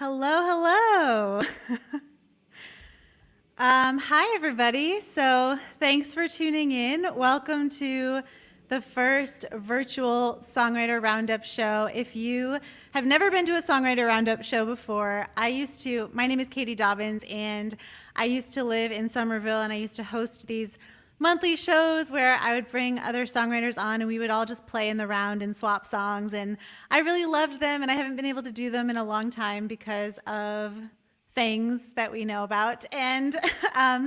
Hello, hello. Hi, everybody. So thanks for tuning in. Welcome to the first virtual Songwriter Roundup show. If you have never been to a Songwriter Roundup show before, my name is Katie Dobbins, and I used to live in Somerville, and I used to host these monthly shows where I would bring other songwriters on and we would all just play in the round and swap songs. And I really loved them, and I haven't been able to do them in a long time because of things that we know about. And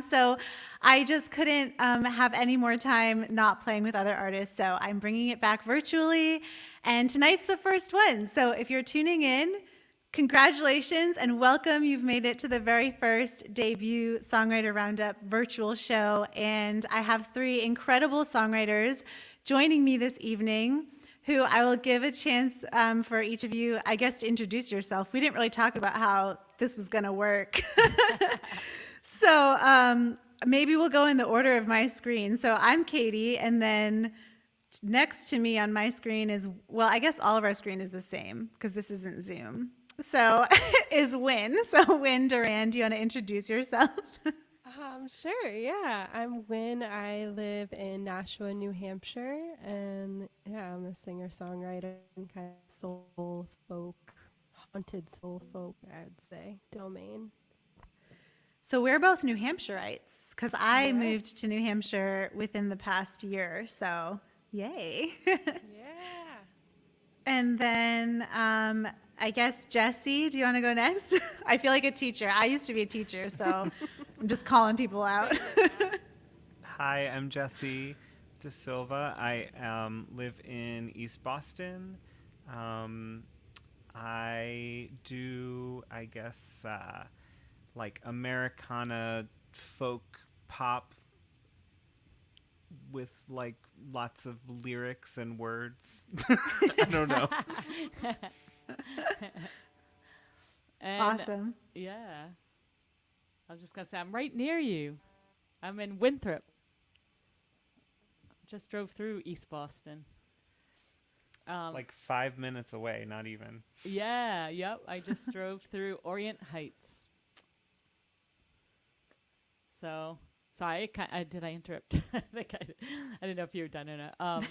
so I just couldn't have any more time not playing with other artists. So I'm bringing it back virtually. And tonight's the first one. So if you're tuning in, congratulations and welcome. You've made it to the very first debut Songwriter Roundup virtual show. And I have three incredible songwriters joining me this evening, who I will give a chance for each of you, I guess, to introduce yourself. We didn't really talk about how this was going to work. So maybe we'll go in the order of my screen. So I'm Katie, and then next to me on my screen is, well, I guess all of our screen is the same because this isn't Zoom. So is Wyn. So Wyn Doran, do you want to introduce yourself? Sure, yeah. I'm Wyn. I live in Nashua, New Hampshire, and yeah, I'm a singer-songwriter and kind of soul folk, haunted soul folk, I'd say, domain. So we're both New Hampshireites because I Yes. moved to New Hampshire within the past year. So yay. Yeah. And then I guess Jessye, do you want to go next? I feel like a teacher. I used to be a teacher, so I'm just calling people out. Hi, I'm Jessye DeSilva. I live in East Boston. I do, I guess, like Americana folk pop with like lots of lyrics and words. I don't know. And, Awesome. Yeah. I was just going to say, I'm right near you. I'm in Winthrop. Just drove through East Boston. Like 5 minutes away, not even. Yeah, yep. I just drove through Orient Heights. So, sorry, did I interrupt? I didn't know if you were done or not.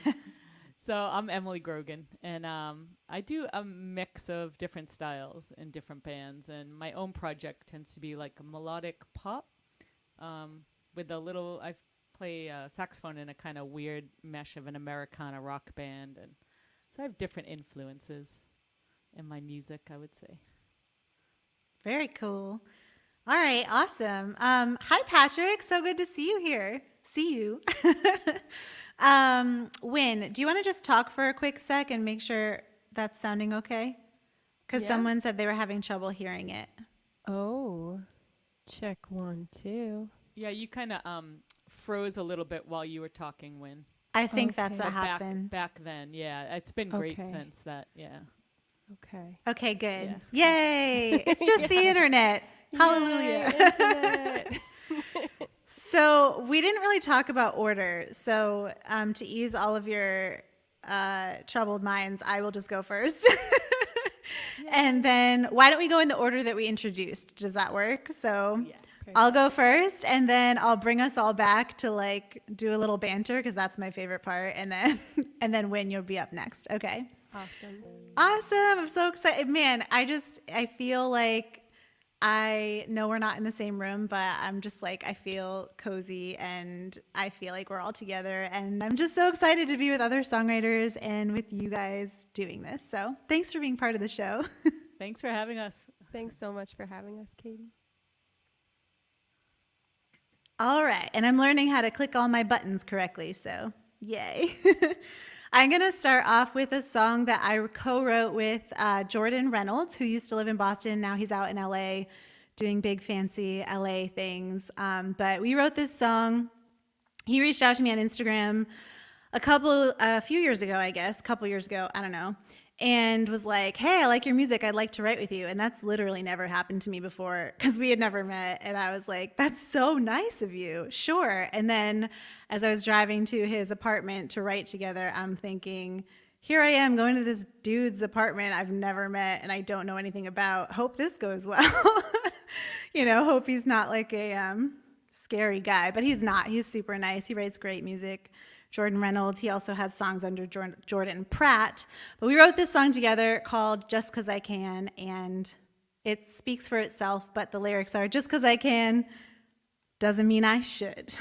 So I'm Emily Grogan, and I do a mix of different styles in different bands, and my own project tends to be like a melodic pop with a little, I play saxophone in a kind of weird mesh of an Americana rock band, and so I have different influences in my music, I would say. Very cool. All right, awesome. Hi, Patrick. So good to see you here. See you. Wyn, do you want to just talk for a quick sec and make sure that's sounding okay? Because Yeah. someone said they were having trouble hearing it. Oh, check 1, 2. Yeah, you kind of froze a little bit while you were talking, Wyn. I think Okay. that's what happened. Back then, yeah. It's been great Okay. since that, yeah. Okay. Okay, good. Yes. Yay. It's just the internet. Hallelujah. Yay, internet. So we didn't really talk about order. So to ease all of your troubled minds, I will just go first. And then why don't we go in the order that we introduced? Does that work? So Yeah. I'll go first, and then I'll bring us all back to like do a little banter because that's my favorite part. And then and then Wyn, you'll be up next. Okay. Awesome. Awesome. I'm so excited. Man, I feel like I know we're not in the same room, but I'm just like, I feel cozy and I feel like we're all together. And I'm just so excited to be with other songwriters and with you guys doing this. So thanks for being part of the show. Thanks for having us. Thanks so much for having us, Katie. All right. And I'm learning how to click all my buttons correctly. So yay. I'm going to start off with a song that I co-wrote with Jordan Reynolds, who used to live in Boston. Now he's out in LA doing big fancy LA things. But we wrote this song. He reached out to me on Instagram a few years ago, I guess, I don't know, and was like, hey, I like your music. I'd like to write with you. And that's literally never happened to me before because we had never met. And I was like, that's so nice of you. Sure. And then as I was driving to his apartment to write together, I'm thinking, here I am going to this dude's apartment I've never met and I don't know anything about. Hope this goes well. Hope he's not like a scary guy, but he's not. He's super nice. He writes great music. Jordan Reynolds. He also has songs under Jordan Pratt. But we wrote this song together called Just 'Cause I Can, and it speaks for itself, but the lyrics are, just 'cause I can doesn't mean I should.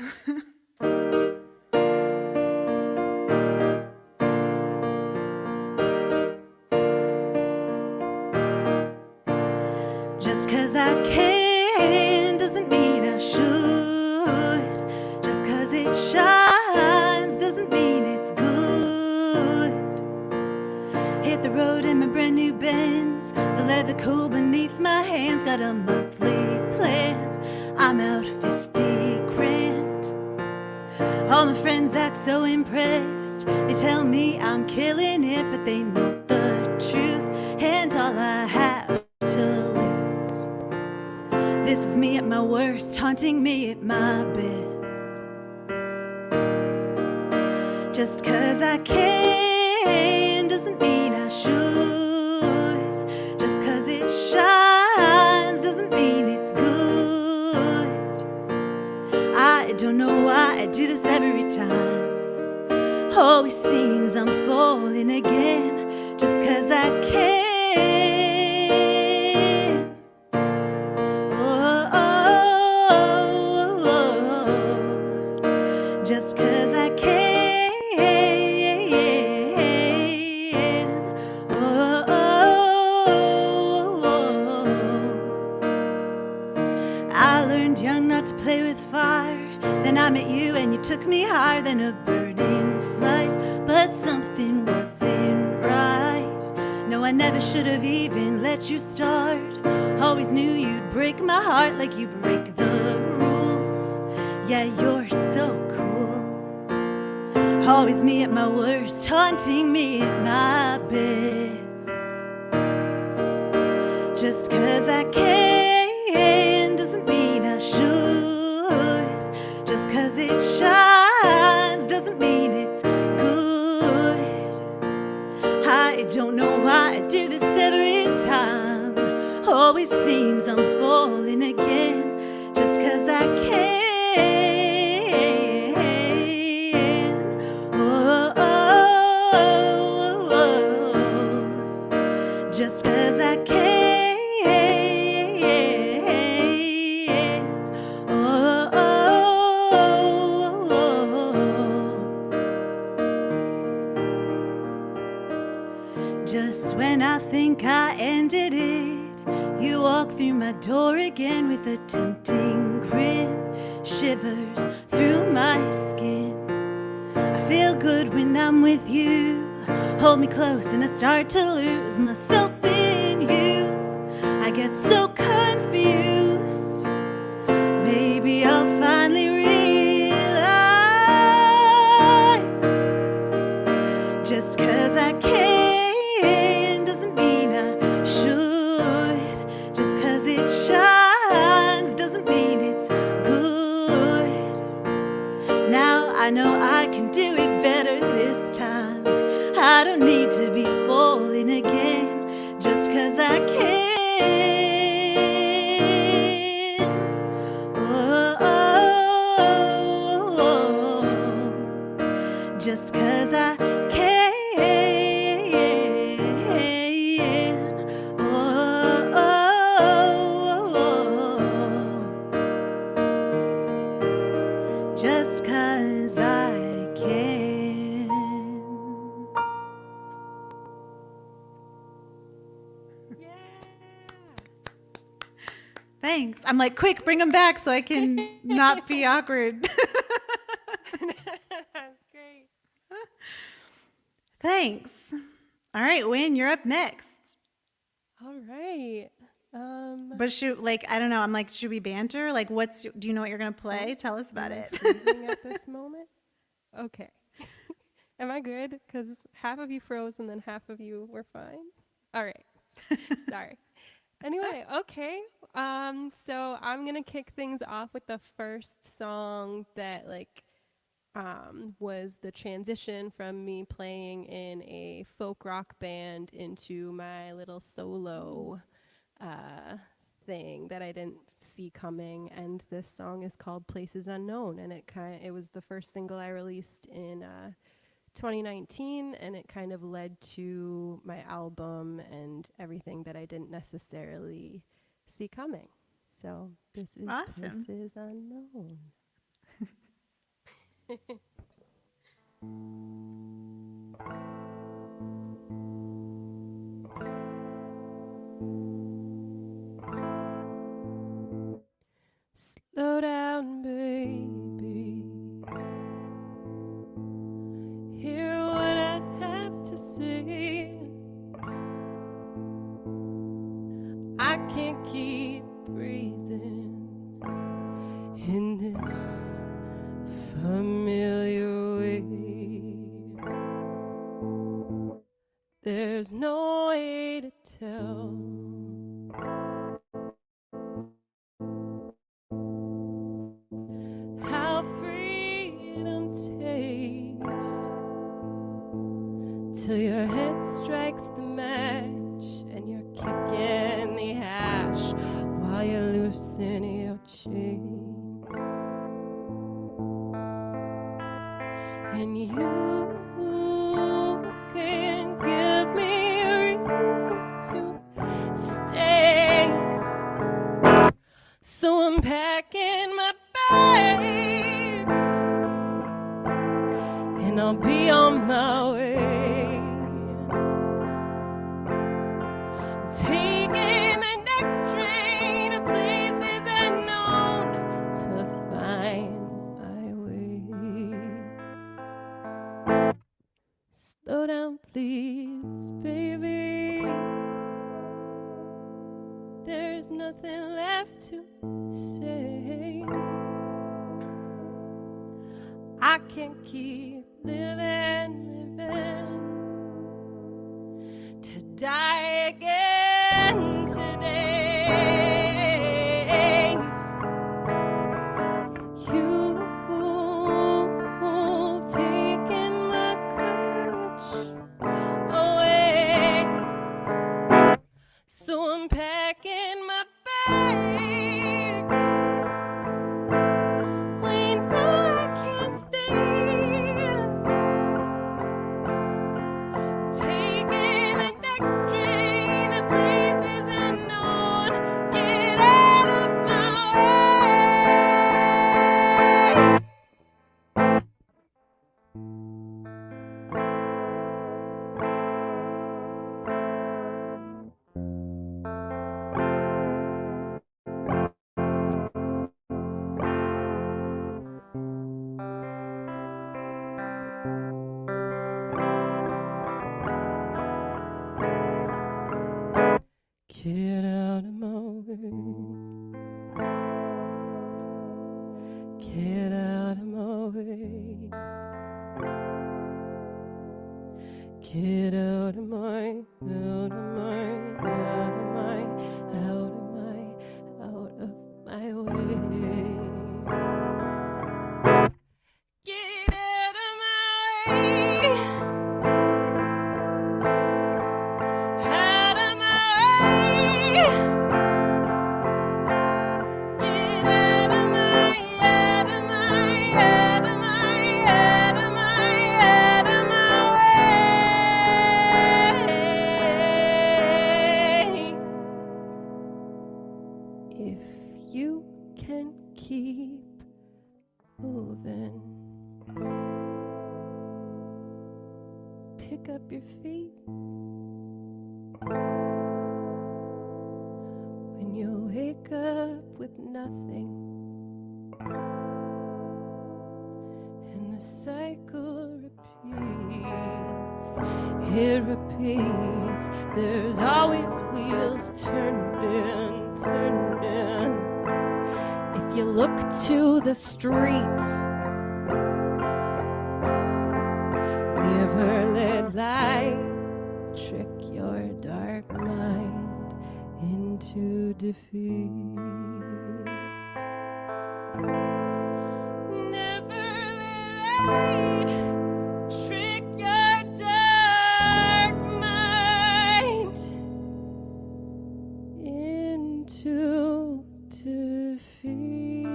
Just 'cause I can doesn't mean I should. Just 'cause it shines doesn't mean it's good. Hit the road in my brand new Benz, the leather cool beneath my hands. Got a monthly plan, I'm out 50 grand. All my friends act so impressed. They tell me I'm killing it, but they know the truth, and all I have to lose. This is me at my worst, haunting me at my best. Just 'cause I can doesn't mean I should. Just 'cause it shines doesn't mean it's good. I don't know why I do this every time. Always seems I'm falling again. Just 'cause I can. Just 'cause I can. I learned young not to play with fire. Then I met you and you took me higher than a bird in flight. But something wasn't right. No, I never should have even let you start. Always knew you'd break my heart like you break the rules. Yeah, you're so cool. Always me at my worst, haunting me at my best. Just 'cause I can doesn't mean I should. Just 'cause it shines doesn't mean it's good. I don't know why I do this every time. Always seems I'm falling again. Just 'cause I can. Just 'cause I can. Just when I think I ended it, you walk through my door again with a tempting grin. Shivers through my skin. I feel good when I'm with you. Hold me close and I start to lose myself in you. I get so confused. Maybe I'll finally realize. Just 'cause I can doesn't mean I should. Just 'cause it shines doesn't mean it's good. Now I know I can do it better this time. I don't need to be falling again. Just 'cause I can. Just 'cause I can. Just 'cause I can. Yeah. Thanks. I'm like, quick, bring them back so I can not be awkward. That's great. Thanks. All right, Wyn, you're up next. All right. But I don't know. I'm like, should we banter? Like, do you know what you're going to play? Tell us about Am I it. freezing at this moment? Okay. Am I good? Because half of you froze and then half of you were fine. All right. Sorry. Anyway, okay. So I'm gonna kick things off with the first song that was the transition from me playing in a folk rock band into my little solo thing that I didn't see coming. And this song is called Places Unknown, and it was the first single I released in 2019, and it kind of led to my album and everything that I didn't necessarily see coming. So this is Awesome. Places Unknown. Slow down, baby. Hear what I have to say. I can't keep breathing in this familiar way. There's no way to tell how freedom tastes till your head strikes the match and you're kicking the hash while you loosen your chain. And you can give me a reason to stay. So I'm packing my bags and I'll be on my way. I'm taking the next train to places unknown to find my way. Slow down, please, baby. There's nothing left to say. I can't keep living to die again today. You've taken my courage away. So I'm packing my bags. We know I can't stay. Taking the next train to places unknown. Get out of my way. Get out of my way. Get out of my way. Get out of my, out of my, out of my, out of my, out of my way. Get out of my way. Out of my way. Get out of my, out of my, out of my, out of my, out of my way. If you can keep moving, pick up your feet. When you wake up with nothing and the cycle repeats, it repeats. There's always wheels turning, turning. If you look to the street, never let light trick your dark mind into defeat. Never let to defeat.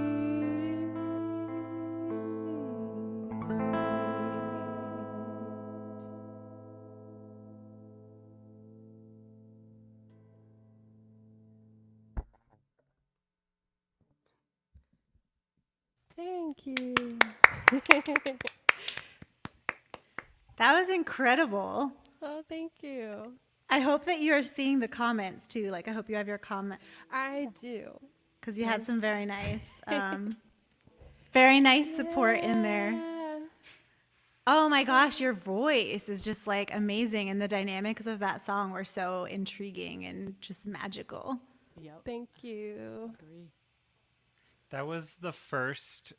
Thank you. That was incredible. Oh, thank you. I hope that you are seeing the comments too. Like, I hope you have your comment I do. because you had some very nice support in there. Yeah. Oh my gosh, your voice is just like amazing, and the dynamics of that song were so intriguing and just magical. Yep. Thank you. Agree. That was the first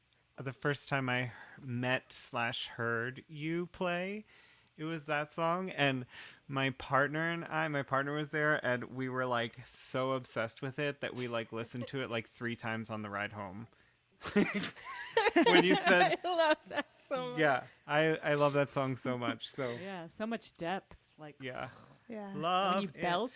time I met/heard you play. It was that song, and my partner was there, and we were like so obsessed with it that we like listened to it like 3 times on the ride home. When you said, I love that so much. yeah, I love that song so much. So Yeah, so much depth. Like yeah, Yeah. love when you it. belt.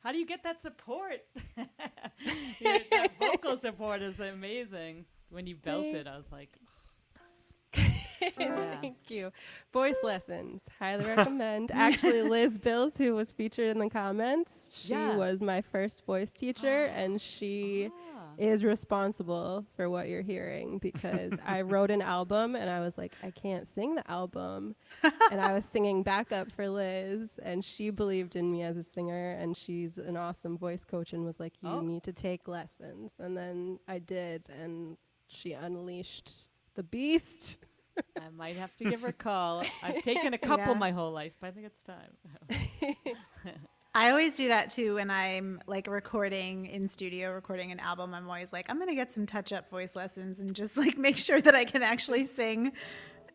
How do you get that support? That vocal support is amazing. When you belted, I was like, yeah. Thank you. Voice lessons, highly recommend. Actually, Liz Bills, who was featured in the comments, she Yeah. was my first voice teacher, and she is responsible for what you're hearing because I wrote an album and I was like, I can't sing the album. And I was singing backup for Liz, and she believed in me as a singer, and she's an awesome voice coach and was like, you need to take lessons. And then I did, and she unleashed the beast. I might have to give her a call. I've taken a couple Yeah. my whole life, but I think it's time. I always do that too when I'm like recording in studio, recording an album. I'm always like, I'm going to get some touch-up voice lessons and just like make sure that I can actually sing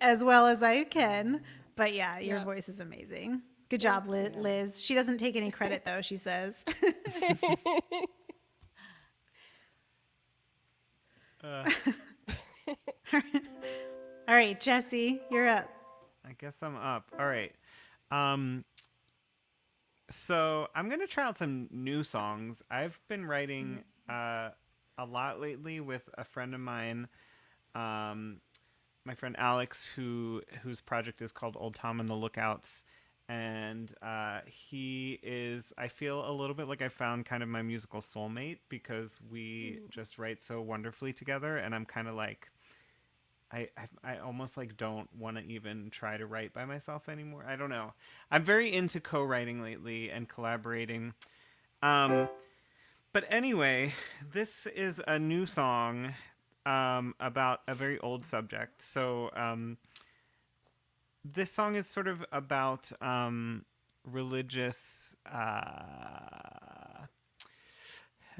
as well as I can. But yeah, your Yep. voice is amazing. Good job, Liz. She doesn't take any credit though, she says. All right, Jessye, you're up. I guess I'm up. All right. So I'm going to try out some new songs. I've been writing a lot lately with a friend of mine, my friend Alex, whose project is called Old Tom and the Lookouts. And he is, I feel a little bit like I found kind of my musical soulmate because we just write so wonderfully together. And I'm kind of like, I almost like don't want to even try to write by myself anymore. I don't know. I'm very into co-writing lately and collaborating. But anyway, this is a new song about a very old subject. So this song is sort of about religious,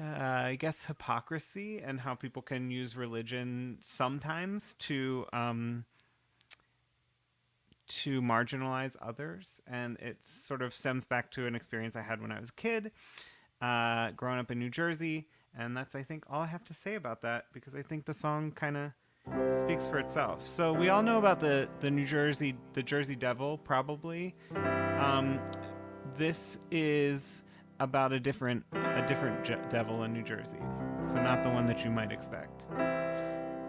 I guess, hypocrisy and how people can use religion sometimes to marginalize others. And it sort of stems back to an experience I had when I was a kid, growing up in New Jersey. And that's, I think, all I have to say about that, because I think the song kind of speaks for itself. So we all know about the Jersey Devil, probably. This is about a different devil in New Jersey. So not the one that you might expect.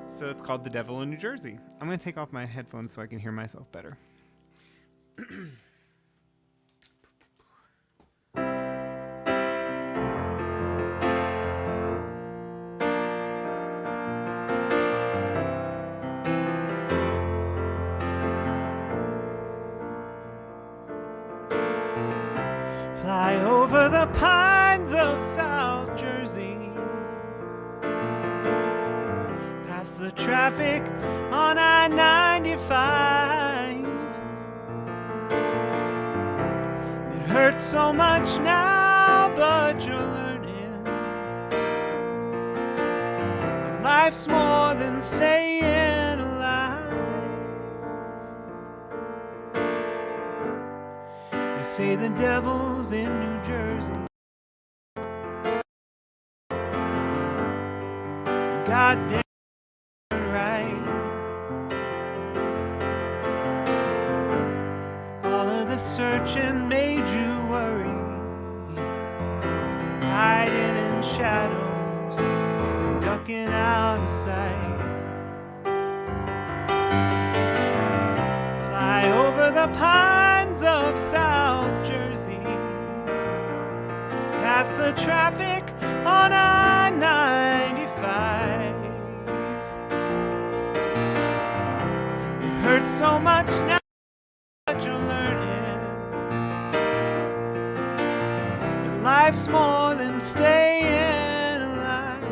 So it's called The Devil in New Jersey. I'm going to take off my headphones so I can hear myself better. Fly over the pines of South Jersey, past the traffic on I-95. It hurts so much now, but you're learning that life's more than staying alive. They say the devil's in New Jersey. Goddamn right. All of the searching made you worry, hiding in shadow. broken out of sight. Fly over the pines of South Jersey, past the traffic on I-95. It hurts so much now, but you're learning that life's more than staying alive.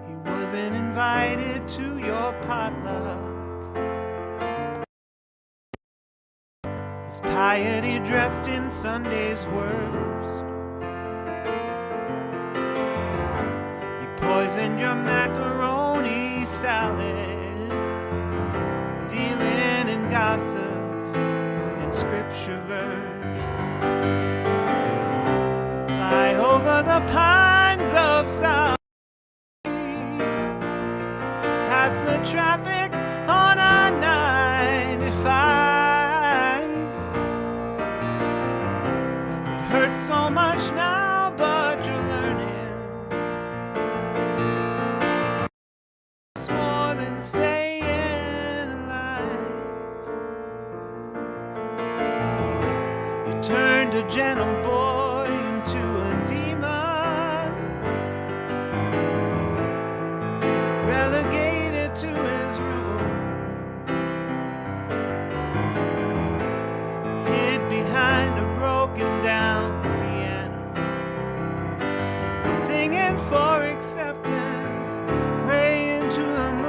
He wasn't invited to your potluck. His piety dressed in Sunday's worst. He poisoned your macaroni salad, dealing in gossip and scripture verse. Fly over the pines of South, past the traffic on I-95. Hurts so much now, but you're learning it's more than staying alive. You turned a gentle boy into a demon, relegated to his room, hid behind a broken down piano, singing for acceptance, praying to the moon.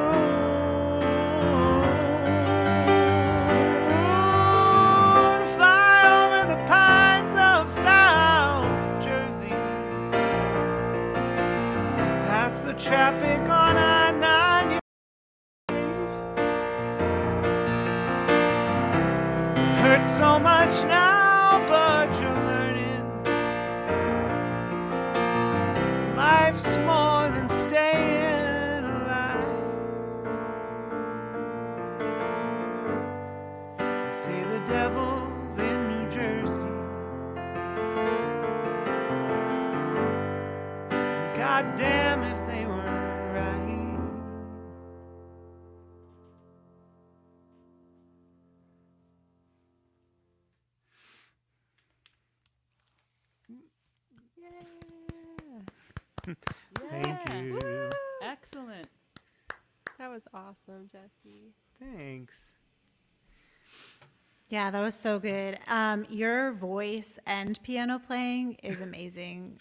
Fly over the pines of South Jersey, past the traffic on I-95. It hurts so much now, but you're learning life's more than staying alive. They say the devil's in New Jersey. God damn if they were right. Thank you. Excellent. That was awesome, Jessye. Thanks. Yeah, that was so good. Your voice and piano playing is amazing.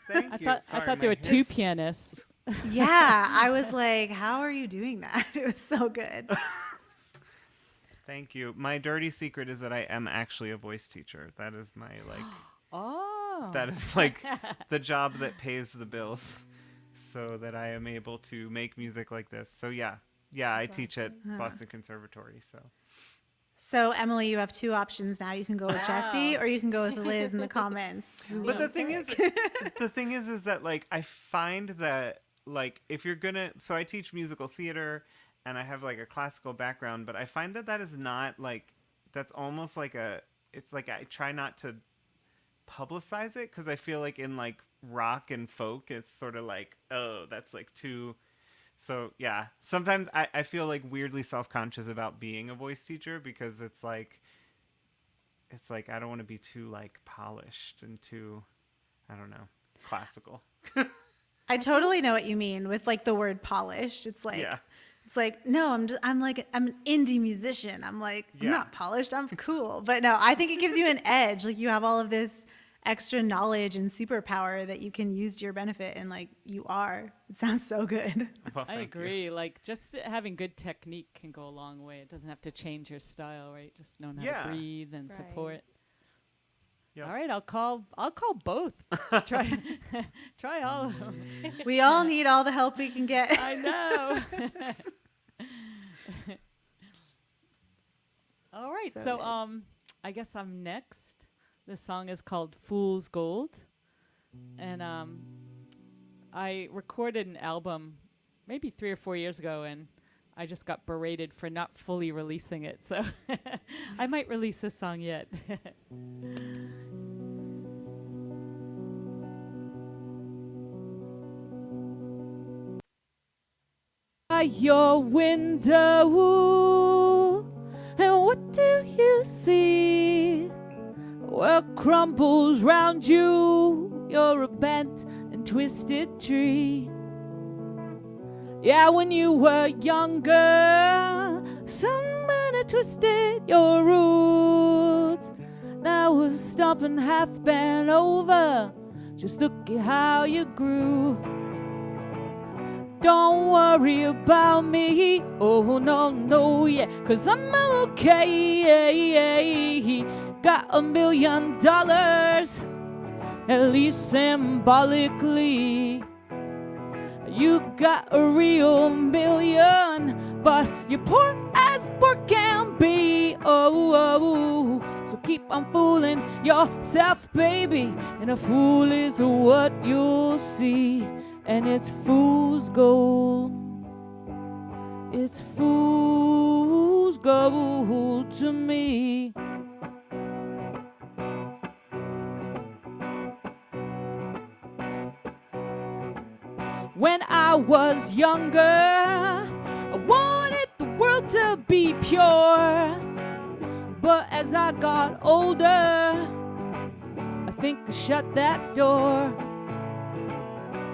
Thank I you. thought Sorry, there my were two hands- pianists. Yeah, I was like, how are you doing that? It was so good. Thank you. My dirty secret is that I am actually a voice teacher. That is my Oh. that is like the job that pays the bills, so that I am able to make music like this. So yeah, I teach at Boston Conservatory. So, Emily, you have two options now. You can go with Jessye or you can go with Liz in the comments. Who But will the thing you is, pick? the thing is that like I find that like if you're gonna, so I teach musical theater and I have like a classical background, but I find that that is not like, that's almost like it's like I try not to publicize it because I feel like in like rock and folk it's sort of like, oh, that's like too. So yeah, sometimes I feel like weirdly self-conscious about being a voice teacher because it's like I don't want to be too like polished and too, I don't know, classical. I totally know what you mean with like the word polished. It's like, Yeah. it's like, no, I'm an indie musician. I'm like, Yeah. I'm not polished. I'm cool. But no, I think it gives you an edge. Like you have all of this extra knowledge and superpower that you can use to your benefit. And like you are, it sounds so good. Well, I thank you. agree. Like just having good technique can go a long way. It doesn't have to change your style, right? Just knowing how Yeah. to breathe and Right. support. Yep. All right, I'll call both. try all of them. We all need all the help we can get. I know. All right, So so good. I guess I'm next. This song is called Fool's Gold. And I recorded an album maybe 3 or 4 years ago, and I just got berated for not fully releasing it. So I might release this song yet. by your window, and what do you see? What crumbles round you? You're a bent and twisted tree. Yeah, when you were younger, someone had twisted your roots. Now we're stomping half bent over. Just look at how you grew. Don't worry about me, oh no, no, yeah, 'cause I'm okay. Got $1 million, at least symbolically. You got a real million, but you're poor as poor can be. Oh, so keep on fooling yourself, baby, and a fool is what you'll see. And it's fool's gold. It's fool's gold to me. When I was younger, I wanted the world to be pure. But as I got older, I think I shut that door.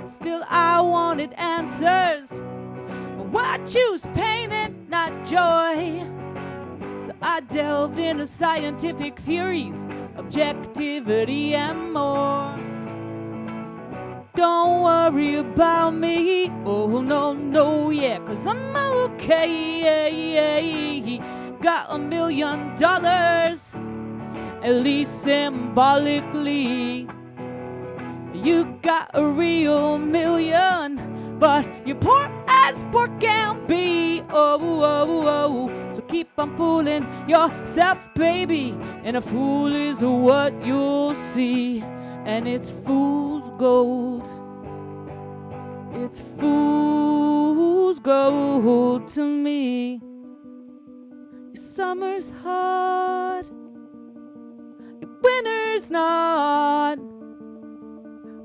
Still I wanted answers. Why choose pain and not joy? So I delved into scientific theories, objectivity and more. Don't worry about me, oh no, no, yeah, 'cause I'm okay. Got $1 million, at least symbolically. You got a real million, but you're poor as poor can be. Oh, so keep on fooling yourself, baby, and a fool is what you'll see. And it's fool's gold. It's fool's gold to me. Your summer's hot, your winter's not.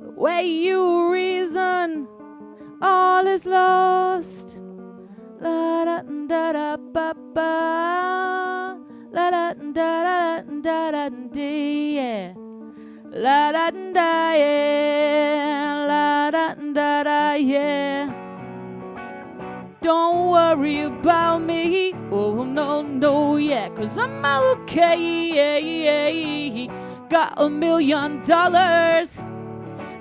The way you reason, all is lost. La da da da ba ba, la da da da da yeah. La da da yeah, la da da yeah. Don't worry about me, oh no, no, yeah, 'cause I'm okay. Got $1 million,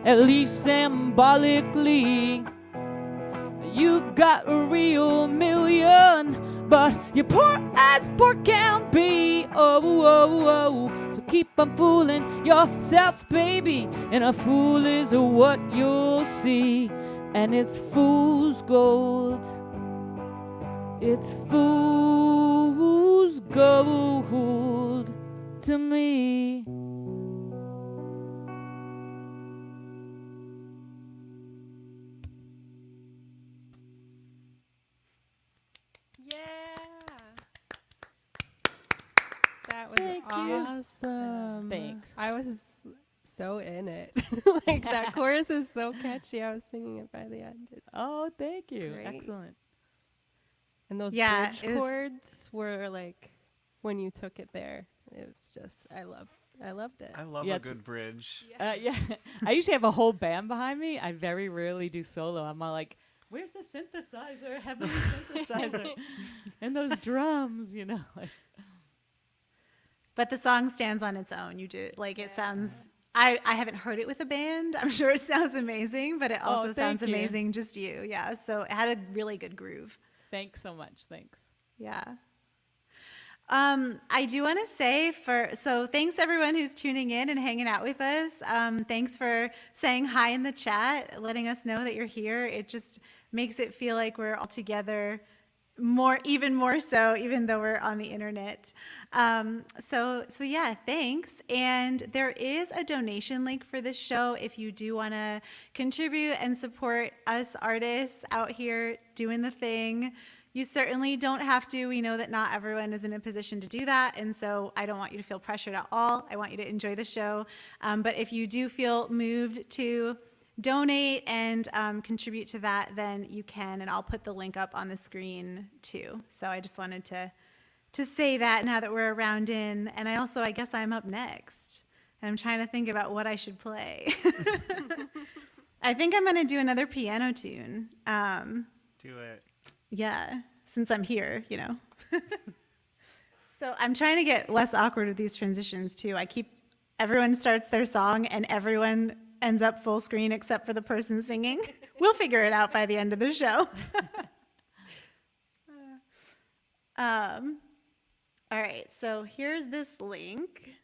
at least symbolically. You got a real million, but you're poor as poor can be. Oh, so keep on fooling yourself, baby, and a fool is what you'll see. And it's fool's gold. It's fool's gold to me. That was Thank you. awesome. Thanks. I was so in it. Like that chorus is so catchy. I was singing it by the end. Oh, thank you. Great. Excellent. And those Yeah, bridge it was- chords were like when you took it there. It was just I loved it. I love Yeah, a it's- good bridge. Yeah, I usually have a whole band behind me. I very rarely do solo. I'm all like, where's the synthesizer? Heavy synthesizer. And those drums, you know. Like, But the song stands on its own. You do like it sounds. I haven't heard it with a band. I'm sure it sounds amazing, but it also thank sounds you. amazing just you. Yeah. So it had a really good groove. thanks so much. Thanks. Yeah. I do want to say so thanks everyone who's tuning in and hanging out with us. Thanks for saying hi in the chat, letting us know that you're here. It just makes it feel like we're all together even more so, even though we're on the internet. So yeah, thanks. And there is a donation link for this show if you do want to contribute and support us artists out here doing the thing. You certainly don't have to. We know that not everyone is in a position to do that. And so I don't want you to feel pressured at all. I want you to enjoy the show. But if you do feel moved to donate and contribute to that, then you can, and I'll put the link up on the screen too. So I just wanted to say that now that we're around in, and I guess I'm up next. And I'm trying to think about what I should play. I think I'm going to do another piano tune. Do it. Yeah, since I'm here, you know. So I'm trying to get less awkward with these transitions too. Everyone starts their song and everyone ends up full screen except for the person singing. We'll figure it out by the end of the show. All right, so here's this link.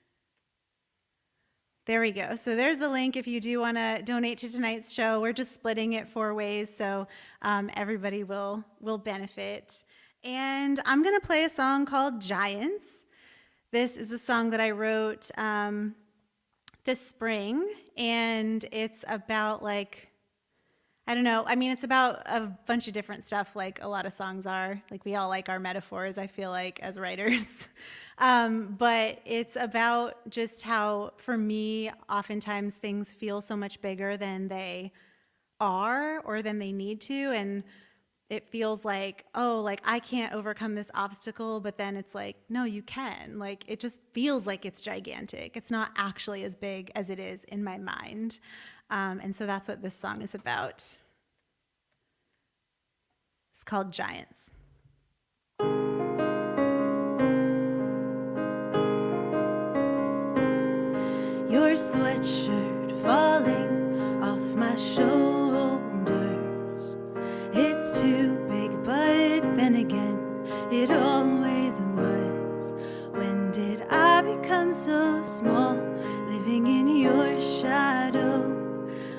There we go. So there's the link if you do want to donate to tonight's show. We're just splitting it 4 ways, so everybody will benefit. And I'm going to play a song called Giants. This is a song that I wrote this spring, and it's about it's about a bunch of different stuff, like a lot of songs are. Like, we all like our metaphors, I feel like, as writers. But it's about just how, for me, oftentimes things feel so much bigger than they are or than they need to. And it feels like, I can't overcome this obstacle, but then it's like, no, you can. Like, it just feels like it's gigantic. It's not actually as big as it is in my mind. And so that's what this song is about. It's called Giants. Your sweatshirt falling off my shoulders. It's too big, but then again, it always was. When did I become so small, living in your shadow?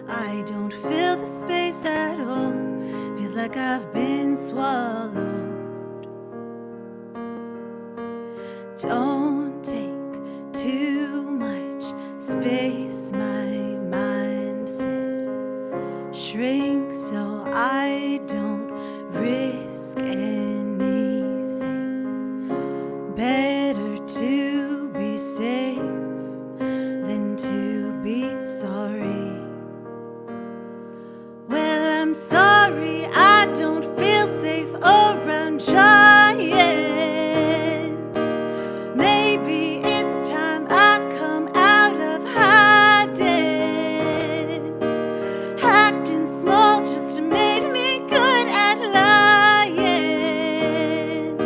I don't fill the space at all. Feels like I've been swallowed. Don't take too much space, my mind said. Shrink so I don't risk anything. Better to be safe than to be sorry. Well, I'm sorry I don't feel safe around giants. Maybe it's time I come out of hiding. Acting small just made me good at lying.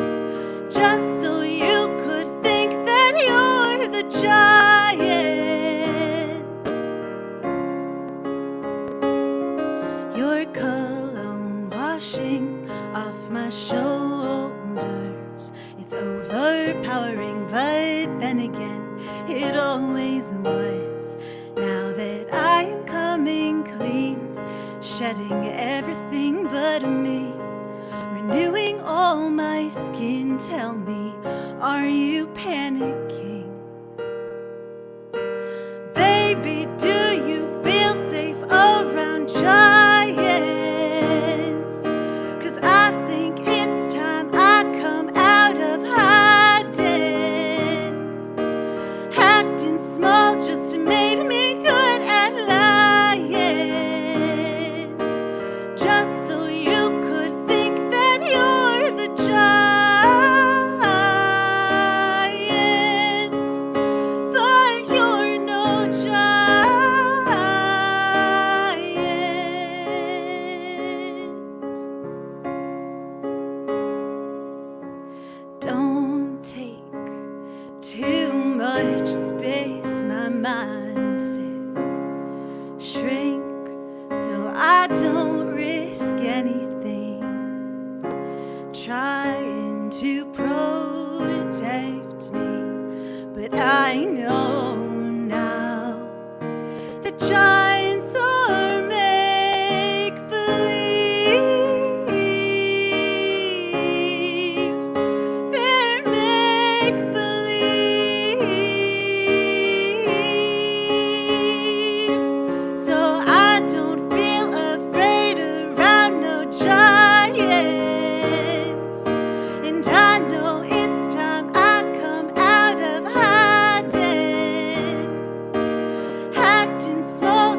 Just so you could think that you're the giant. Your cologne washing off my shoulders. It's overpowering, but then again, it always was. Now that I am coming clean, shedding everything but me, renewing all my skin, tell me, are you panicking? Baby, do you feel safe around giants? 'Cause I think it's time I come out of hiding. Acting small just made me good at lying. Just so you could think that you're the giant. But you're no giant. Don't take too much space, my mind said. Shrink so I don't risk anything. Trying to protect me, but I know now the giants are make believe. They're make believe. So I don't feel afraid around no giants. And I know it's time I come out of hiding. Acting small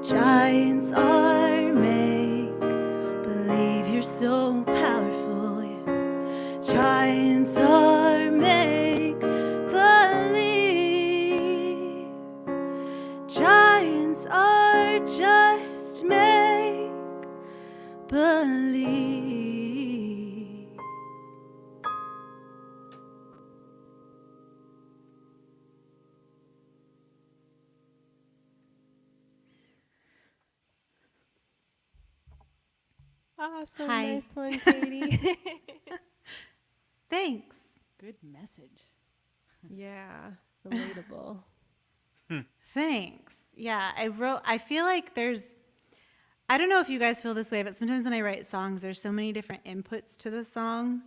Giants are make believe, you're so powerful. Yeah. Giants are make believe. Giants are just make believe. Awesome. Hi. Nice one, Katie. Thanks. Good message. Yeah. Relatable. Thanks. Yeah, I feel like I don't know if you guys feel this way, but sometimes when I write songs, there's so many different inputs to the song.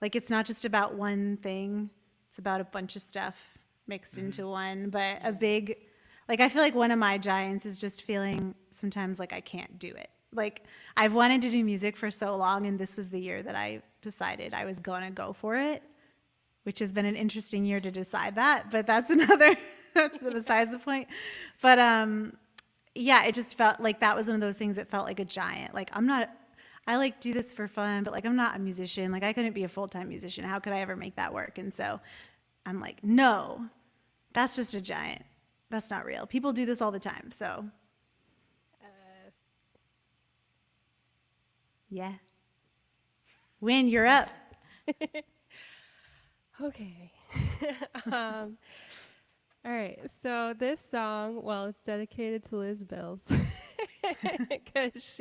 Like, it's not just about one thing, it's about a bunch of stuff mixed into one. But I feel like one of my giants is just feeling sometimes like I can't do it. Like, I've wanted to do music for so long, and this was the year that I decided I was going to go for it, which has been an interesting year to decide that, but that's besides the point. But yeah, it just felt like that was one of those things that felt like a giant. Like, I like do this for fun, but like I'm not a musician. Like, I couldn't be a full-time musician. How could I ever make that work? And so I'm like, no, that's just a giant. That's not real. People do this all the time. So yeah. Wyn, you're up. Okay. All right. So this song, well, it's dedicated to Liz Bills because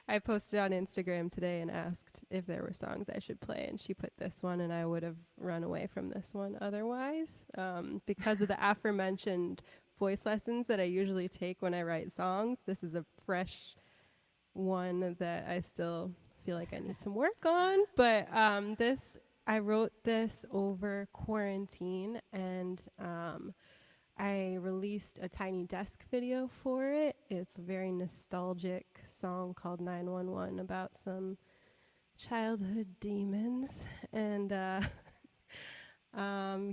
I posted on Instagram today and asked if there were songs I should play, and she put this one, and I would have run away from this one otherwise because of the aforementioned voice lessons that I usually take when I write songs. This is a fresh one that I still feel like I need some work on, but I wrote this over quarantine, and I released a Tiny Desk video for it. It's a very nostalgic song called 911 about some childhood demons, and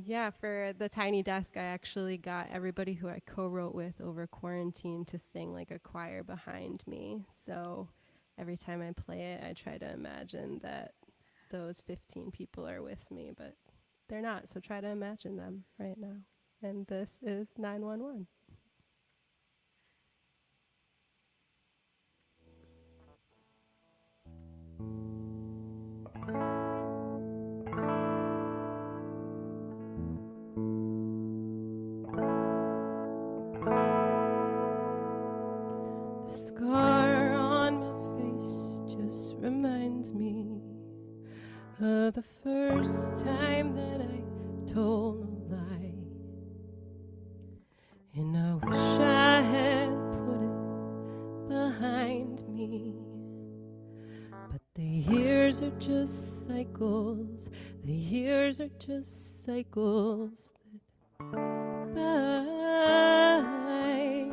yeah, for the Tiny Desk, I actually got everybody who I co-wrote with over quarantine to sing like a choir behind me. So every time I play it, I try to imagine that those 15 people are with me, but they're not. So try to imagine them right now. And this is 911. The scar on my face just reminds me of the first time that I told a lie. And I wish I had put it behind me. But the years are just cycles. The years are just cycles that bite.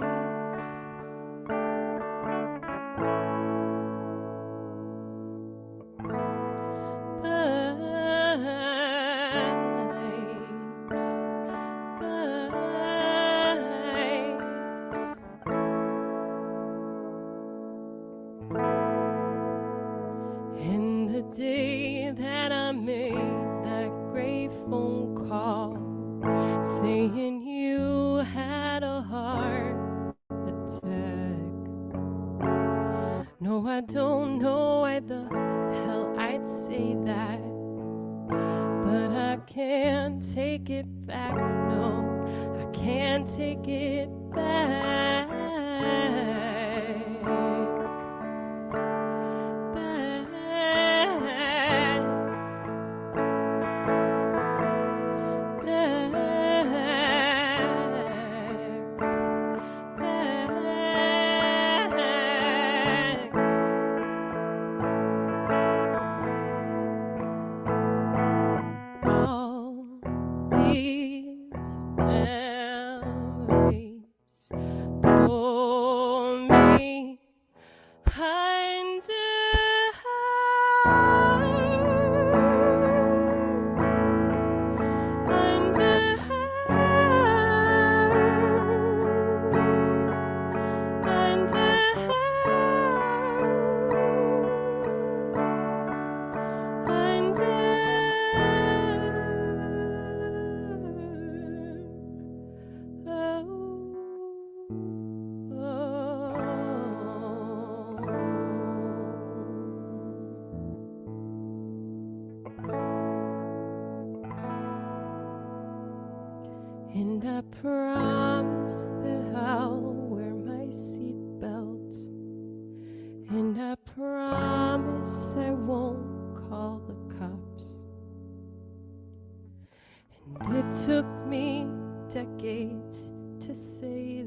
And the day that I made that great phone call saying you had a heart attack. No, I don't know why the hell I'd say that, but I can't take it back. No, I can't take it back. All these memories pull me under. Under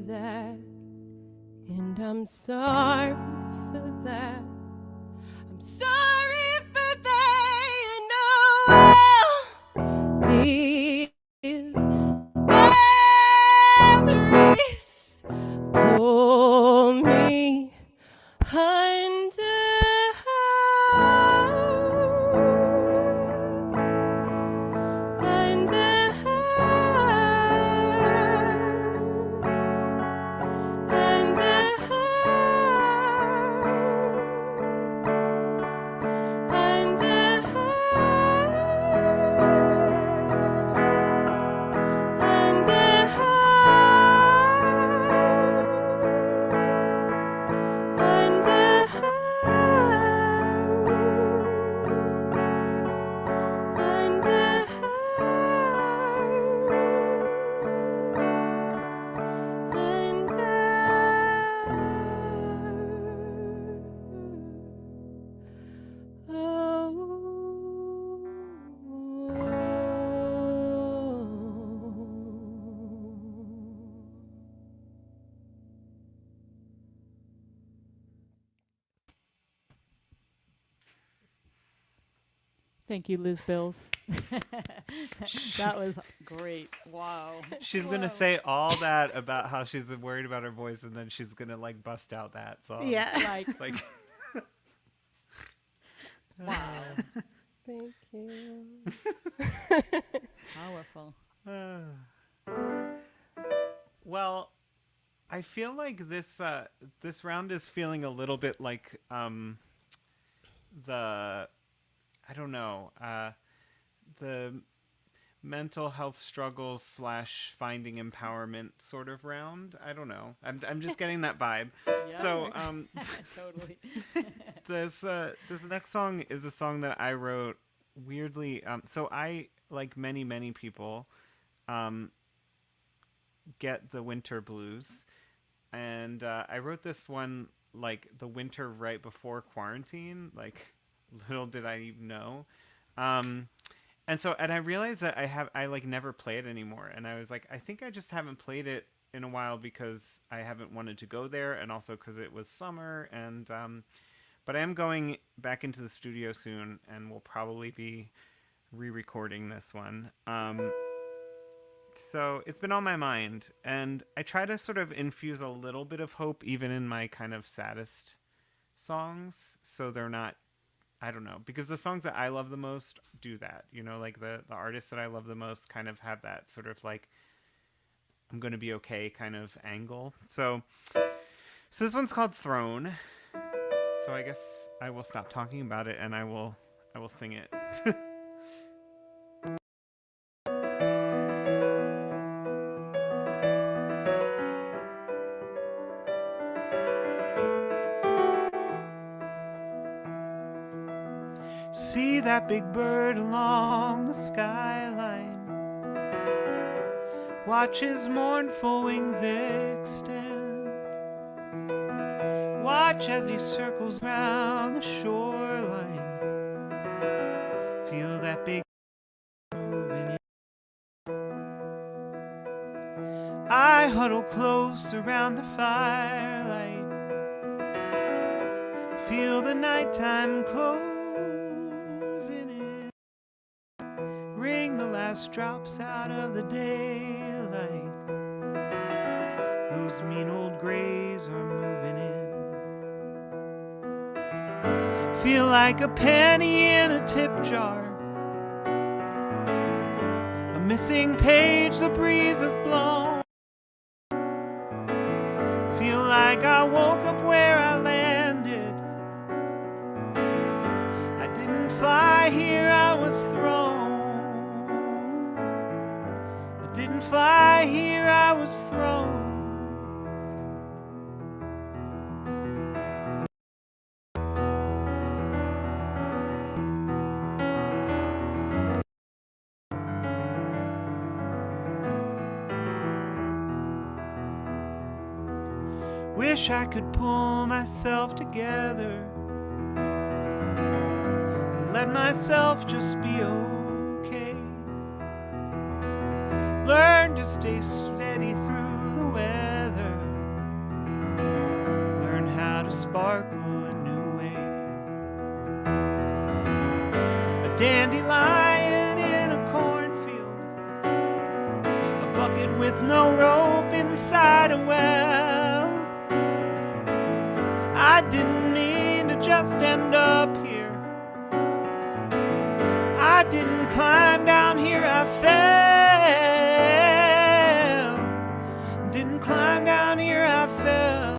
that, and I'm sorry for that. I'm sorry for that. I know well these memories pull me under. Thank you, Liz Bills. That was great. Wow. She's gonna say all that about how she's worried about her voice, and then she's gonna like bust out that song. Yeah. Like, wow. Thank you. Powerful. Well, I feel like this round is feeling a little bit like the mental health struggles / finding empowerment sort of round. I don't know. I'm just getting that vibe. Yeah. So Totally. this next song is a song that I wrote weirdly. So I, like many people, get the winter blues, and I wrote this one like the winter right before quarantine. Like, little did I even know. And I realized that I like never play it anymore, and I was like, I think I just haven't played it in a while because I haven't wanted to go there, and also because it was summer. And but I am going back into the studio soon, and we'll probably be re-recording this one. So it's been on my mind, and I try to sort of infuse a little bit of hope even in my kind of saddest songs, so they're not, I don't know, because the songs that I love the most do that, you know, like the artists that I love the most kind of have that sort of like, I'm going to be okay kind of angle. So this one's called Throne. So I guess I will stop talking about it, and I will sing it. See that big bird along the skyline. Watch his mournful wings extend. Watch as he circles round the shoreline. Feel that big moving in. I huddle close around the firelight. Feel the nighttime closing in. Ring the last drops out of the daylight. Those mean old grays are moving in. Feel like a penny in a tip jar. A missing page the breeze has blown. Feel like I woke up where I landed. I didn't fly here, I was thrown. I didn't fly here, I was thrown. Wish I could pull myself together and let myself just be okay. Learn to stay steady through the weather to sparkle a new way. A dandelion in a cornfield, a bucket with no rope inside a well. I didn't mean to just end up here. I didn't climb down here, I fell. Didn't climb down here, I fell.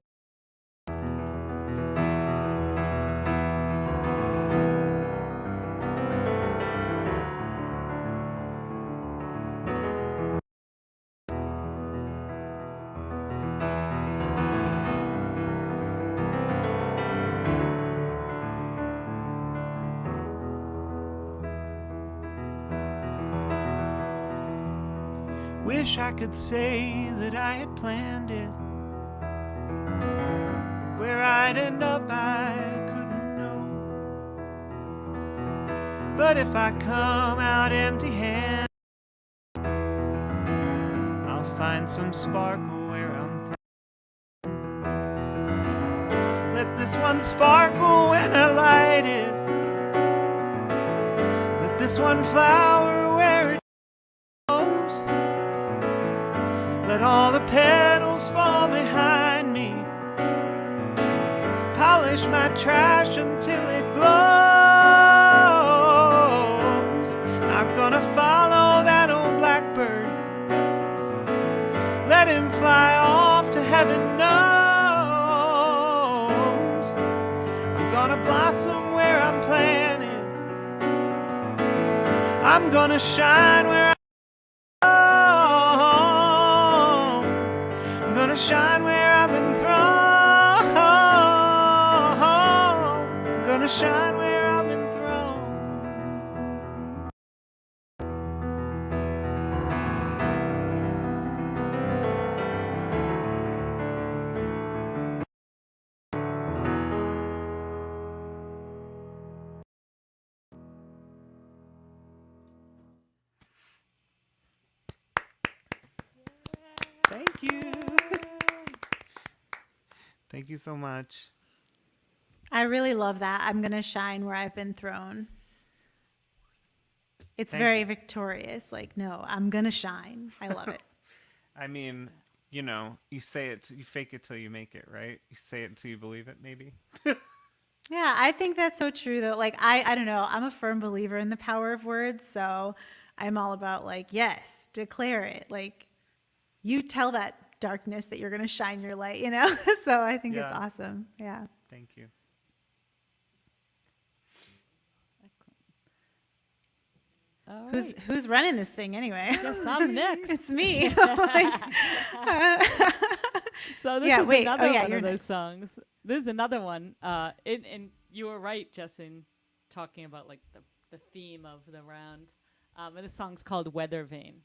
Wish I could say that I had planned it. Where I'd end up, I couldn't know. But if I come out empty-handed, I'll find some sparkle where I'm thrown. Let this one sparkle when I light it. Let this one flower where it goes. Let all the petals fall behind me. Polish my trash until it glows. Not gonna follow that old blackbird. Let him fly off to heaven knows. I'm gonna blossom where I'm planted. I'm gonna shine where shine where I've been thrown. Gonna shine where I've been thrown. Thank you. Thank you so much. I really love that. I'm going to shine where I've been thrown. It's very victorious. Like, no, I'm going to shine. I love it. I mean, you know, you say it, you fake it till you make it, right? You say it until you believe it, maybe. Yeah, I think that's so true, though. Like, I don't know. I'm a firm believer in the power of words. So I'm all about, like, yes, declare it. Like, you tell that darkness that you're going to shine your light, you know? So I think it's awesome. Yeah. Thank you. All right. Who's running this thing anyway? Yes, I'm next. It's me. So this is another one of those next. songs. This is another one. And you were right, Jess, in talking about like the theme of the round. And this song's called Weather Vane.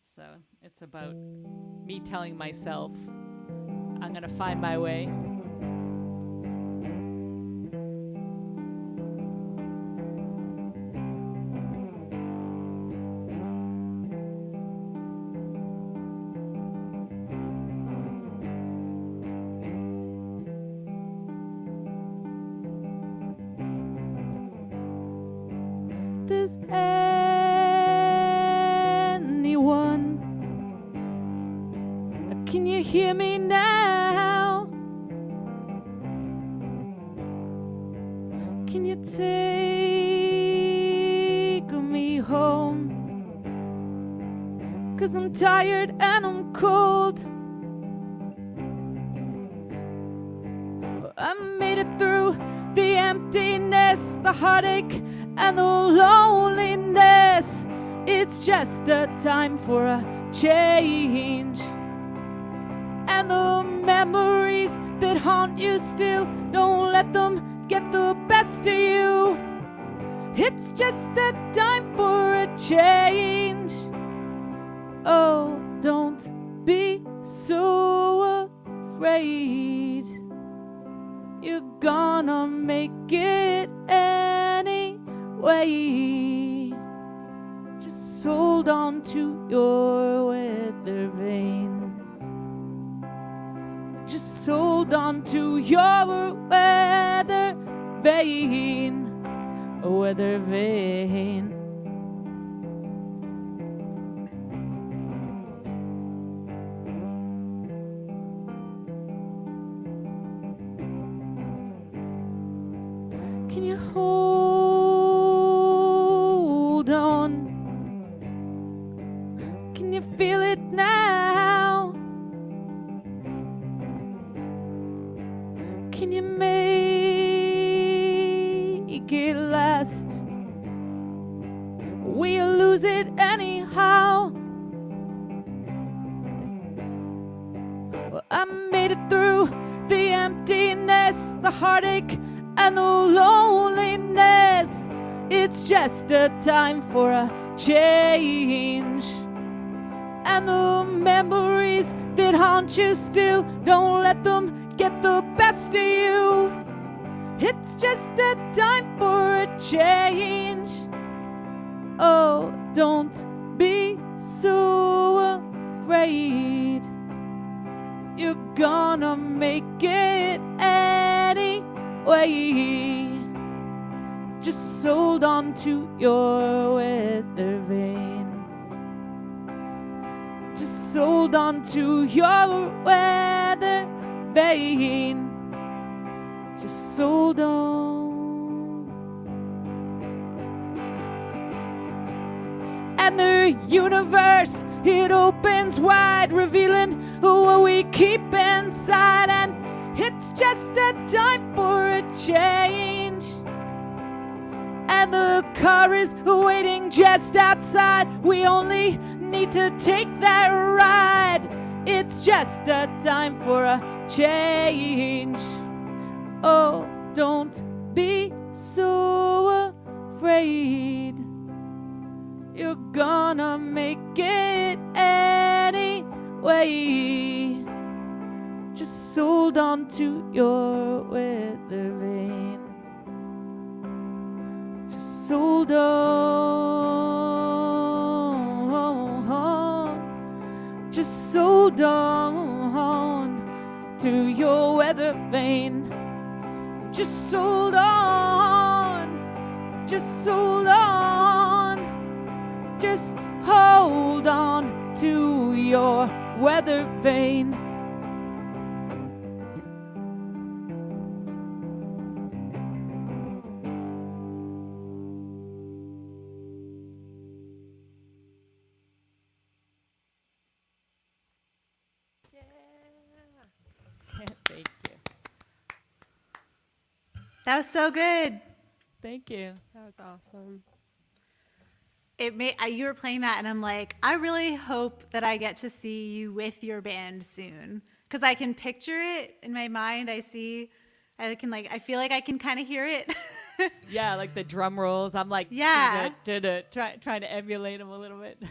So it's about me telling myself I'm going to find my way. Does anyone, can you hear me now? Can you take me home? 'Cause I'm tired and I'm cold. I made it through the emptiness, the heartache, and the loneliness. It's just a time for a change. And the memories that haunt you still, don't let them get the best of you. It's just a time for a change. Oh, don't be so afraid. You're gonna make it anyway. Just hold on to your weather vane. Just hold on to your weather vane, weather vane. Can you hold on? Can you feel it now? Can you make it last? We'll lose it anyhow. Well, I made it through the emptiness, the heartache, and the loneliness. It's just a time for a change. And the memories that haunt you still, don't let them get the best of you. It's just a time for a change. Oh, don't be so afraid. You're gonna make it anyway. Just hold on to your weather vane. Just hold on to your weather vane. Just hold on. And the universe, it opens wide, revealing what we keep inside. And it's just a time for a change. And the car is waiting just outside. We only need to take that ride. It's just a time for a change. Oh, don't be so afraid. You're gonna make it anyway. Just hold on to your weather vane. Just hold on. Just hold on to your weather vane. Just hold on. Just hold on. Just hold on to your weather vane. Thank you. That was so good. Thank you. That was awesome. You were playing that, and I'm like, I really hope that I get to see you with your band soon, because I can picture it in my mind. I feel like I can kind of hear it. Yeah, like the drum rolls. I'm like, Yeah. trying to emulate them a little bit.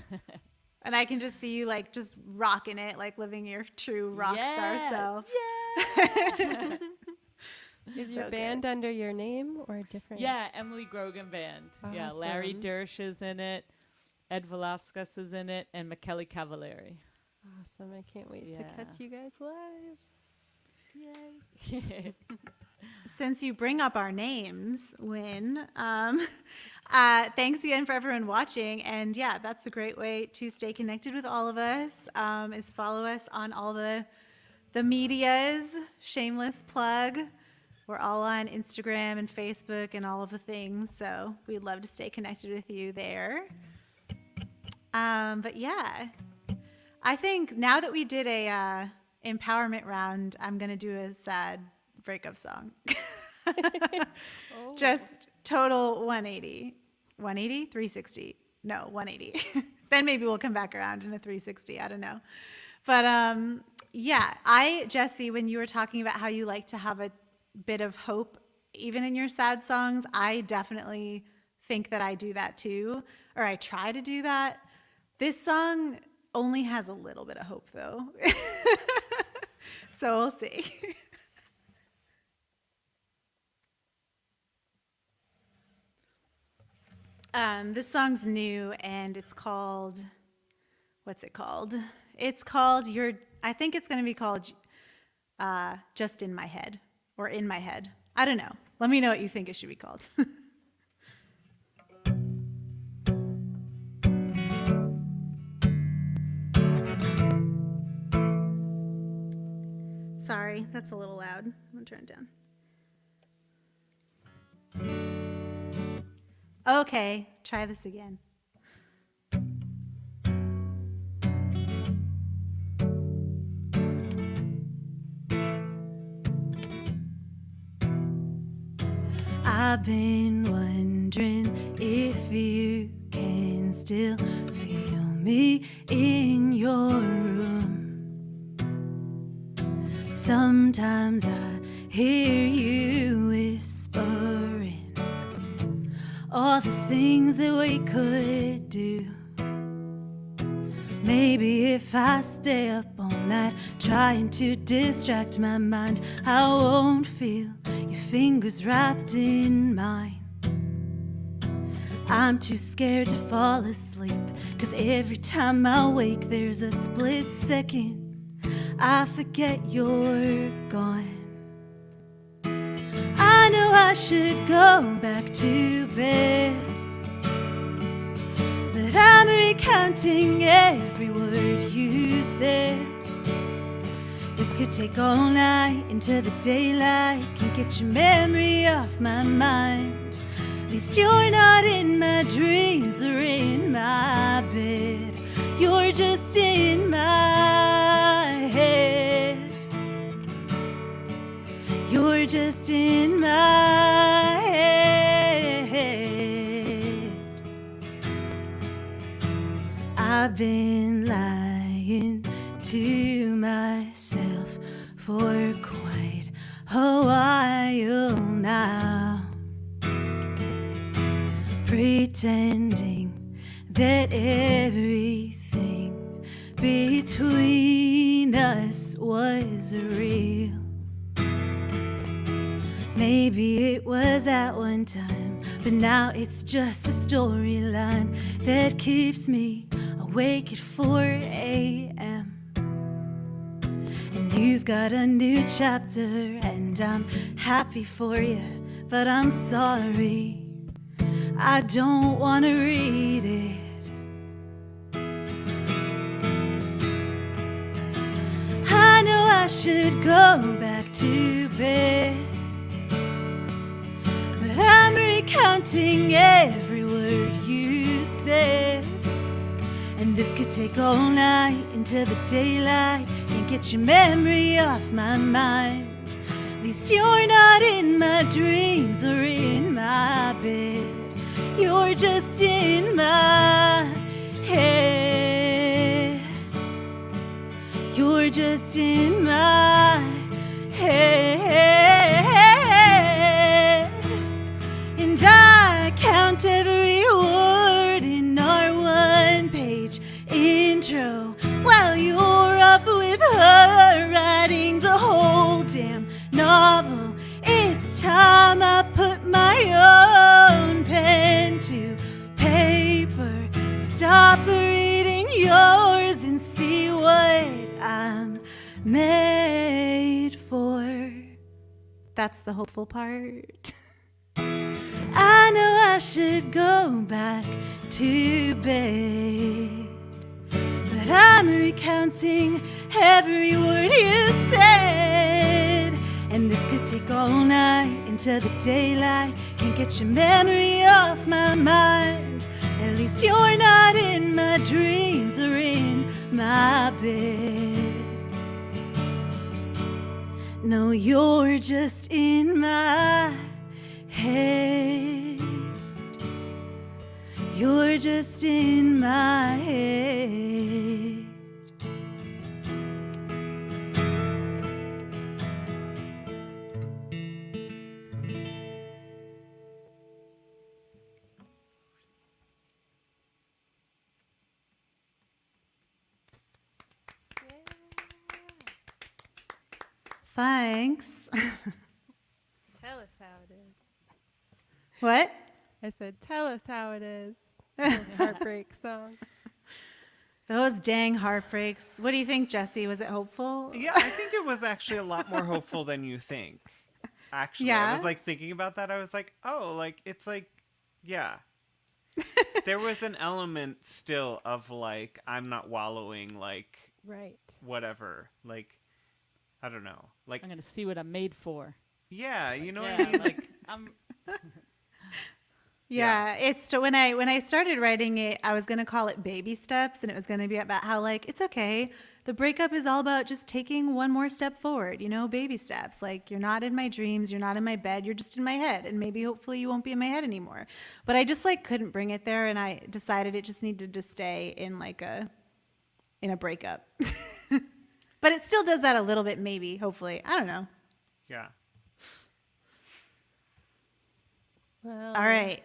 And I can just see you like just rocking it, like living your true rock star self. Yeah. Is So your band under your name or different? Yeah, Emily Grogan Band. Yeah, Larry Awesome. Dersh is in it, Ed Velasquez is in it, and McKelly Cavallari. Awesome. I can't wait to Yeah. catch you guys live. Yay. Since you bring up our names, Wyn, thanks again for everyone watching. And yeah, that's a great way to stay connected with all of us, is follow us on all the medias. Shameless plug. We're all on Instagram and Facebook and all of the things. So we'd love to stay connected with you there. But yeah, I think now that we did a empowerment round, I'm going to do a sad breakup song. Just total 180. 180? 360. No, 180. Then maybe we'll come back around in a 360. I don't know. But yeah, Jessye, when you were talking about how you like to have a bit of hope even in your sad songs, I definitely think that I do that too, or I try to do that. This song only has a little bit of hope though. So we'll see. This song's new and it's called, what's it called? It's called I think it's going to be called just in my head or in my head. I don't know. Let me know what you think it should be called. Sorry, that's a little loud. I'm gonna turn it down. Okay, try this again. I've been wondering if you can still feel me in your room. Sometimes I hear you whispering all the things that we could do. Maybe if I stay up all night trying to distract my mind, I won't feel your fingers wrapped in mine. I'm too scared to fall asleep, 'cause every time I wake there's a split second I forget you're gone. I know I should go back to bed, but I'm recounting every word you said. This could take all night into the daylight, can't get your memory off my mind. At least you're not in my dreams or in my bed. You're just in my head. You're just in my head. I've been lying to myself for quite a while now, pretending that everything between us was real. Maybe it was at one time, but now it's just a storyline that keeps me awake at 4 a.m. And you've got a new chapter, and I'm happy for you, but I'm sorry, I don't want to read it. I know I should go back to bed, but I'm recounting every word you said. And this could take all night into the daylight, can't get your memory off my mind. At least you're not in my dreams or in my bed. You're just in my head. You're just in my head. And I count every word in our one-page intro while you're off with her writing the whole damn novel. It's time I put my own pen to paper, stop reading yours and see what I'm made for. That's the hopeful part. I know I should go back to bed, but I'm recounting every word you said. And this could take all night into the daylight, can't get your memory off my mind. At least you're not in my dreams or in my bed. No, you're just in my head. You're just in my head. Thanks. Tell us how it is. What? I said, tell us how it is. It was a heartbreak song. Those dang heartbreaks. What do you think, Jessye? Was it hopeful? Yeah, I think it was actually a lot more hopeful than you think. Actually, I Yeah? was like thinking about that. I was like, oh, like it's like, yeah. There was an element still of like I'm not wallowing, like Right. whatever, like I don't know, like I'm gonna see what I'm made for. yeah, you know Yeah, what I mean, like I'm Yeah, it's when I started writing it, I was gonna call it baby steps, and it was gonna be about how like it's okay. The breakup is all about just taking one more step forward, baby steps. Like you're not in my dreams, you're not in my bed, you're just in my head, and maybe hopefully you won't be in my head anymore. But I just like couldn't bring it there, and I decided it just needed to stay in like a breakup. But it still does that a little bit, maybe, hopefully. I don't know. yeah. Well, All right,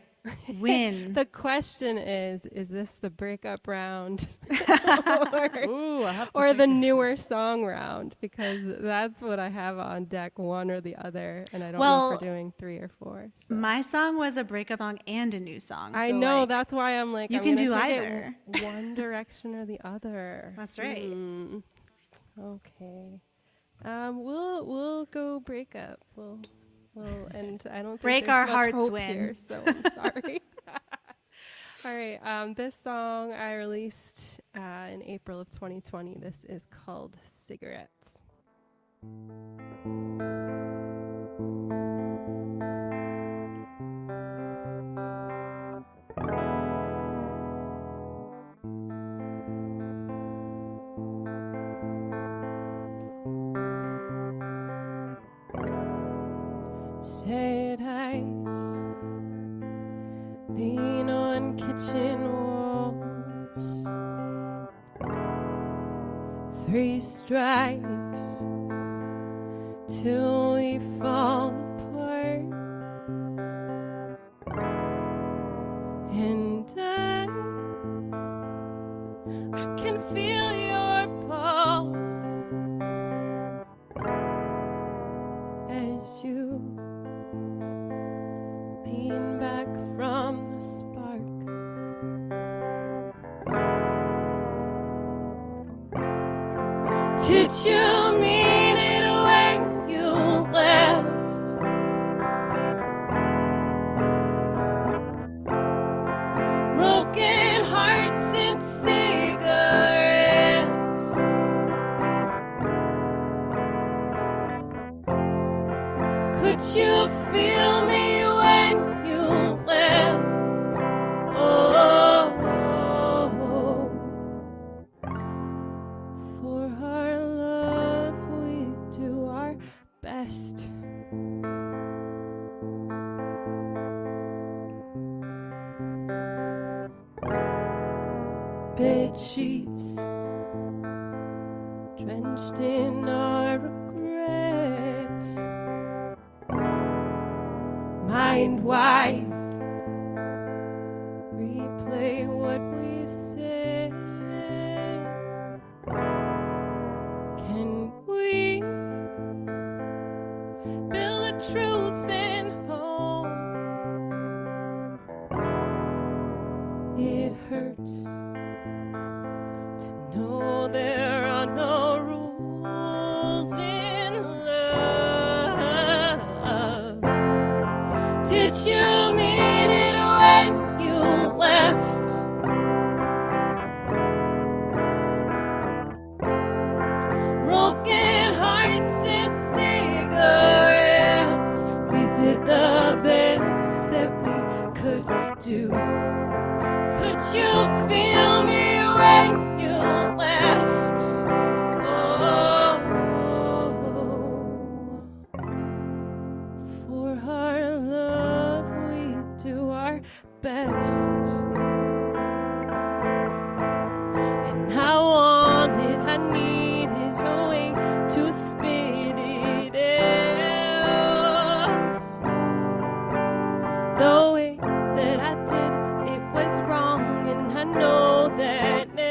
Wyn. The question is this the breakup round ooh, I have to or the think. newer song round? Because that's what I have on deck, one or the other, and I don't know Well, if we're doing 3 or 4. So. My song was a breakup song and a new song. I so, know, like, that's why I'm like, you I'm can gonna do take it either. one direction or the other. That's right. Okay. We'll go breakup. And I don't think Break there's our much hearts, hope Wyn. here, so I'm sorry. All right. This song I released in April of 2020. This is called Cigarettes. Sad eyes lean on kitchen walls. 3 strikes till we fall apart. And I can feel your pulse as you lean back from the spark. Did you mean it when you left? Broken hearts and cigarettes. Could you feel me when you left? Oh, for our love we do our best. Bed sheets drenched in our regret. Mind wide, replay what we said. Can we build a truce and home? It hurts to know there are no rules in love. Did you mean it when you left? Broken hearts and cigarettes. We did the best that we could do. Could you feel me when you left? Oh, for our love we do our best. And I wanted, I needed a way to spit it out. The way that I did it was wrong, and I know that now.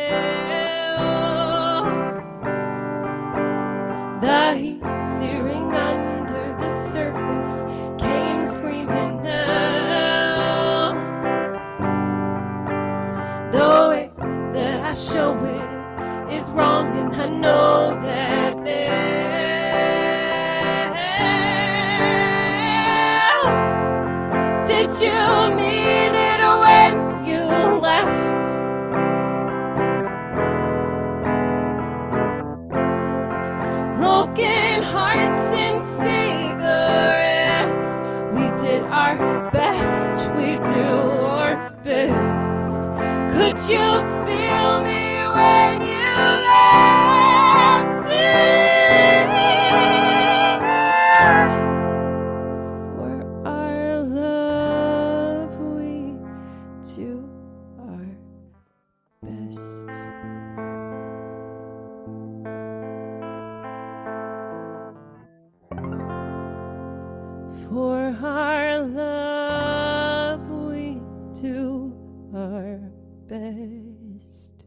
The heat searing under the surface came screaming out. Could you feel me when you left me? For our love, we do our best. For our love, we do our best.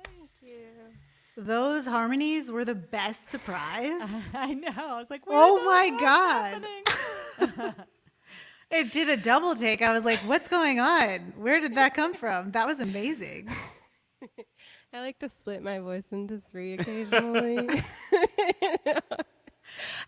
Thank you. Those harmonies were the best surprise. I know. I was like, Oh what's my God. happening? It did a double take. I was like, what's going on? Where did that come from? That was amazing. I like to split my voice into 3 occasionally.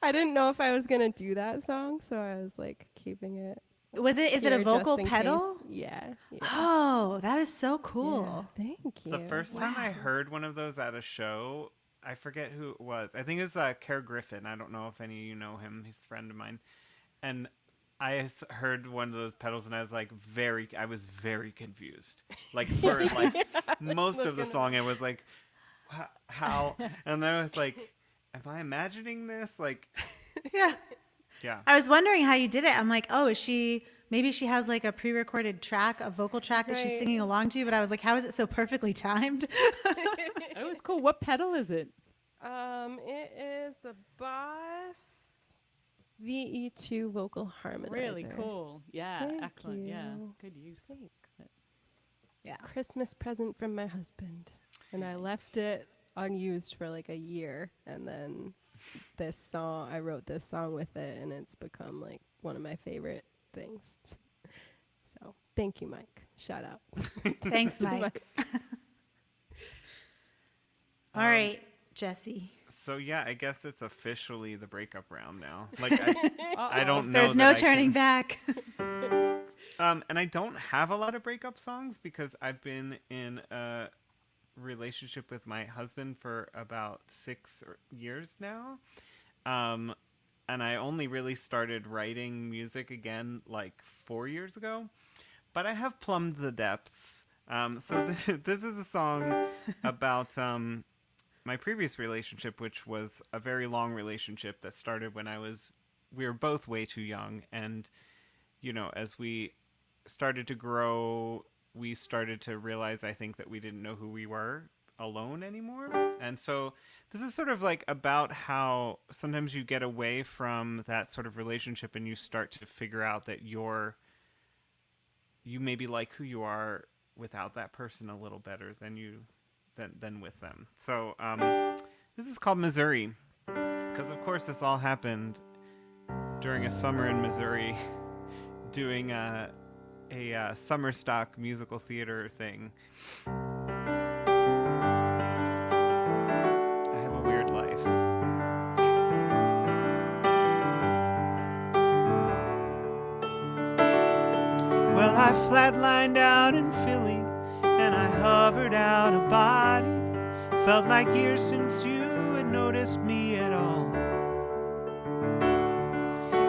I didn't know if I was gonna do that song, so I was like keeping it. Is it a here vocal just in pedal? case. Yeah. Oh, that is so cool. Yeah, thank you. The first time I Wow. heard one of those at a show, I forget who it was. I think it was Kerr Griffin. I don't know if any of you know him. He's a friend of mine. And I heard one of those pedals, and I was like very confused. Like for like most of the song, I was like, how? And then I was like, am I imagining this? Like, Yeah. yeah. I was wondering how you did it. I'm like, oh, maybe she has like a pre-recorded track, a vocal track that she's Right. singing along to, but I was like, how is it so perfectly timed? It was cool. What pedal is it? It is the Boss VE2 vocal harmonizer. Really cool. Yeah, Thank excellent. Yeah, you. good use. Thanks. Yeah. Christmas present from my husband, and I left it unused for like a year, and then I wrote this song with it, and it's become like one of my favorite things. So thank you, Mike. Shout out. Thanks, to Mike. All right, Jessye. So yeah, I guess it's officially the breakup round now. Like I don't know. There's that no I turning can- back. And I don't have a lot of breakup songs because I've been in a relationship with my husband for about 6 years now. And I only really started writing music again like 4 years ago. But I have Plumbed the Depths. So this is a song about my previous relationship, which was a very long relationship that started when we were both way too young. And, you know, as we started to grow, we started to realize, I think, that we didn't know who we were alone anymore. And so this is sort of like about how sometimes you get away from that sort of relationship and you start to figure out that you maybe like who you are without that person a little better than with them. So this is called Missouri, because of course this all happened during a summer in Missouri doing a summer stock musical theater thing. I have a weird life. Well, I flatlined out in Philly, and I hovered out a body. Felt like years since you had noticed me at all.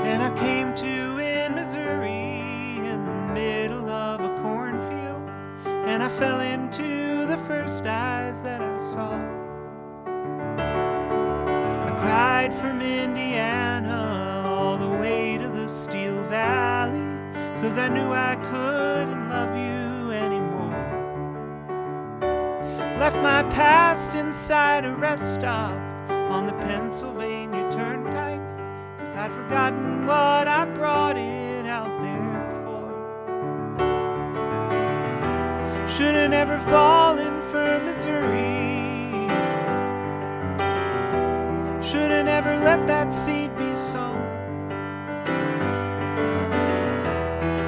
And I came to in Missouri in the middle of a cornfield, and I fell into the first eyes that I saw. I cried from Indiana all the way to the Steel Valley, 'cause I knew I couldn't love you anymore. Left my past inside a rest stop on the Pennsylvania Turnpike, 'cause I'd forgotten what I brought it out there for. Should've never fallen for Missouri. Should've never let that seed be sown.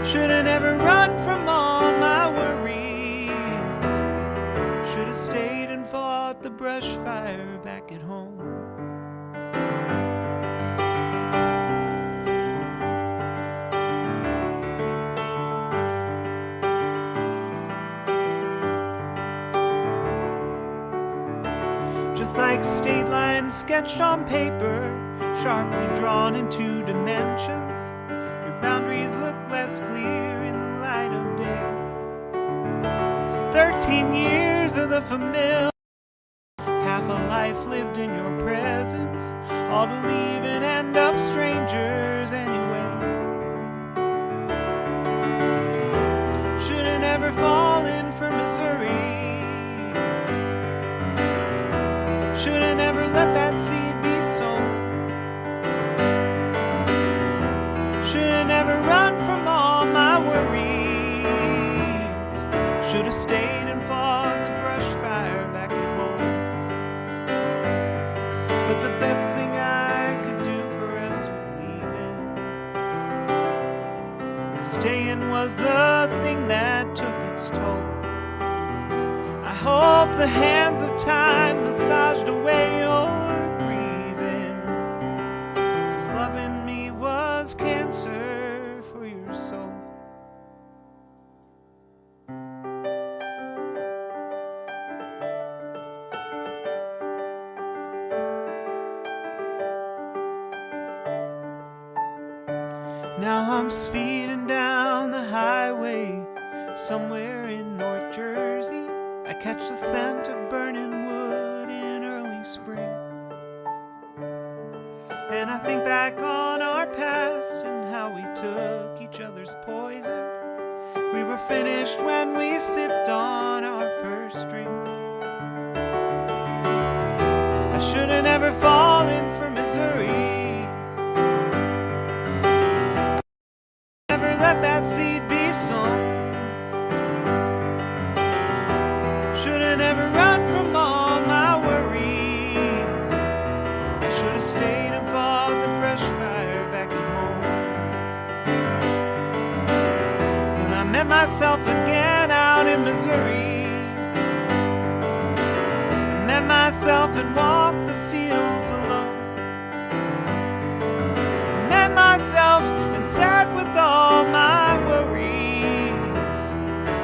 Should've never run from all my worries. Should've stayed and fought the brush fire back at home. Just like state lines sketched on paper, sharply drawn in 2 dimensions. Your boundaries look less clear in the light of day. 13 years of the familiar, half a life lived in your presence, all to leave and end up strangers anyway. Should've never fallen for Missouri. Should've never let that seed be sown. Should've never run from all my worries. Should've stayed and fought the brush fire back at home. But the best thing I could do for us was leaving. Staying was the thing that took its toll. I hope the hands of time massaged away your grieving, 'cause loving me was cancer for your soul. Now I'm speeding down the highway somewhere in North Jersey. I catch the scent of burning wood in early spring, and I think back on our past and how we took each other's poison. We were finished when we sipped on our first drink. I should have never fallen for Missouri. Never let that seed be sown. Should've never run from all my worries. I should've stayed and fought the brush fire back at home. Then I met myself again out in Missouri. I met myself and walked the fields alone. Met myself and sat with all my worries.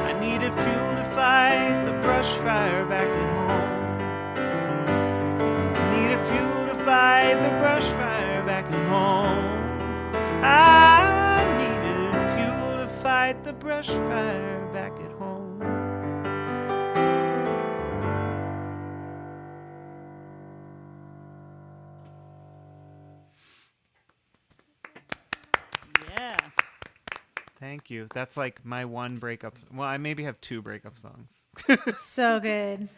I needed fuel to fight the brush fire back at home. I needed fuel to fight the brush fire back at home. I needed fuel to fight the brush fire back at home. Yeah. Thank you. That's like my one breakup. Well, I maybe have 2 breakup songs. So good.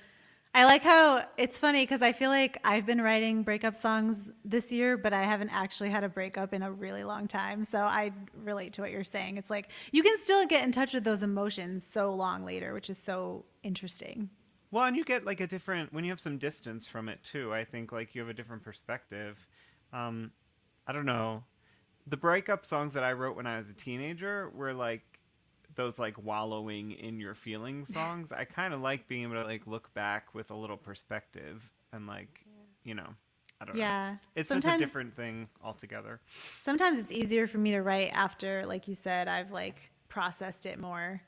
I like how it's funny because I feel like I've been writing breakup songs this year, but I haven't actually had a breakup in a really long time. So I relate to what you're saying. It's like you can still get in touch with those emotions so long later, which is so interesting. Well, and you get like a different, when you have some distance from it too, I think like you have a different perspective. I don't know. The breakup songs that I wrote when I was a teenager were like those like wallowing in your feelings songs. I kind of like being able to like look back with a little perspective and like, you know, I don't know. Yeah. It's just a different thing altogether. Sometimes it's easier for me to write after, like you said, I've like processed it more.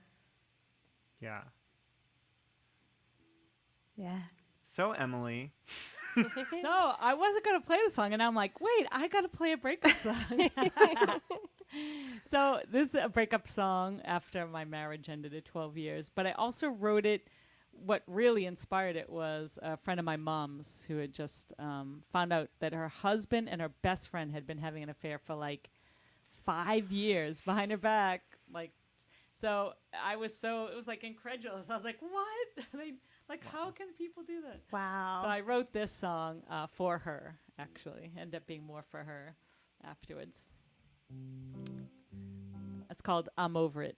Yeah. Yeah. So Emily, So I wasn't going to play the song, and I'm like, wait, I got to play a breakup song. So this is a breakup song after my marriage ended at 12 years, but I also wrote it. What really inspired it was a friend of my mom's who had just found out that her husband and her best friend had been having an affair for like 5 years behind her back. Like, so it was like incredulous. I was like, what? How can people do that? Wow. So I wrote this song for her, actually. Ended up being more for her afterwards. It's called I'm Over It.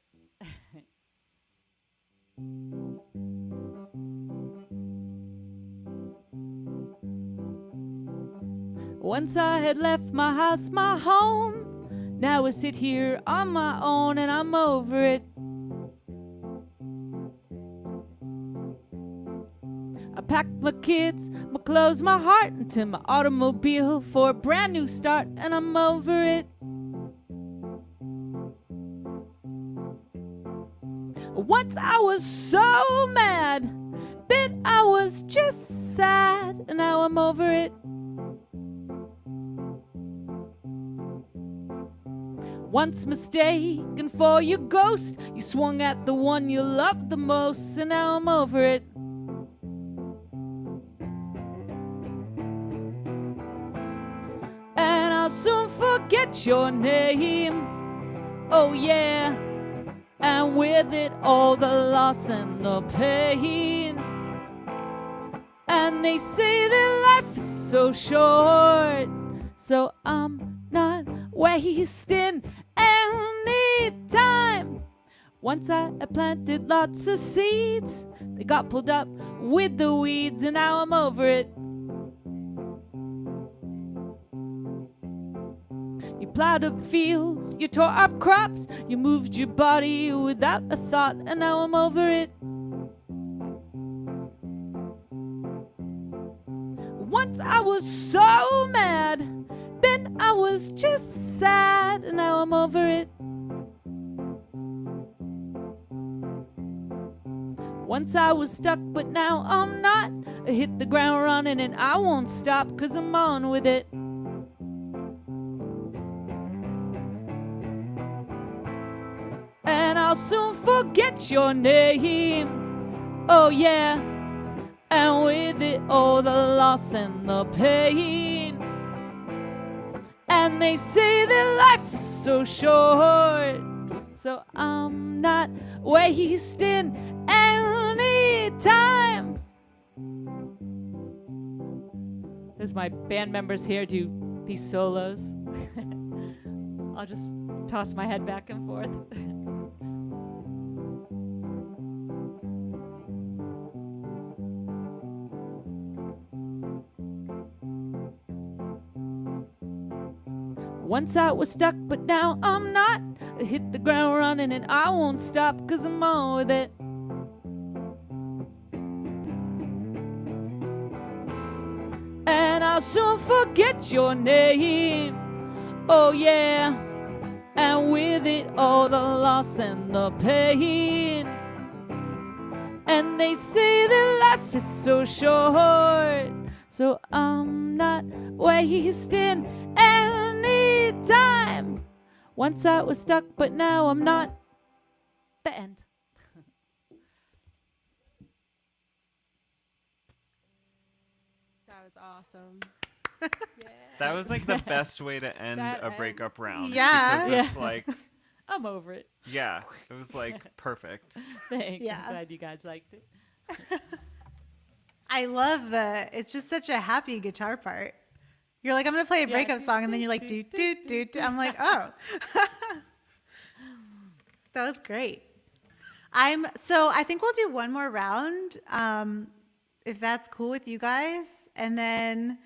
Once I had left my house, my home. Now I sit here on my own and I'm over it. I packed my kids, my clothes, my heart into my automobile for a brand new start, and I'm over it. Once I was so mad, But I was just sad, and now I'm over it. Once mistaken for your ghost, you swung at the one you loved the most, and now I'm over it. And I'll soon forget your name, oh yeah, and with it all the loss and the pain. And they say that life is so short, so I'm not wasting any time. Once I had planted lots of seeds, they got pulled up with the weeds, and now I'm over it. You plowed up fields, you tore up crops, you moved your body without a thought, and now I'm over it. Once I was so mad, then I was just sad, and now I'm over it. Once I was stuck, but now I'm not. I hit the ground running and I won't stop, 'cause I'm on with it. And I'll soon forget your name, oh yeah, and with it all the loss and the pain. And they say that life is so short, so I'm not wasting any time. As my band members here do these solos, I'll just toss my head back and forth. Once I was stuck, but now I'm not. I hit the ground running and I won't stop, 'cause I'm on with it. And I'll soon forget your name, oh yeah, and with it all the loss and the pain. And they say that life is so short, so I'm not wasting any time. Once I was stuck, but now I'm not. The end. That was awesome. That was like the best way to end That a end. breakup round. Yeah. Because it's Yeah. like, I'm over it. yeah, it was like perfect. Thanks. Yeah. I'm glad you guys liked it. I love it's just such a happy guitar part. You're like, I'm going to play a Yeah. breakup song, and then you're like, do, do, do, do. I'm like, oh. That was great. So I think we'll do one more round, if that's cool with you guys. And then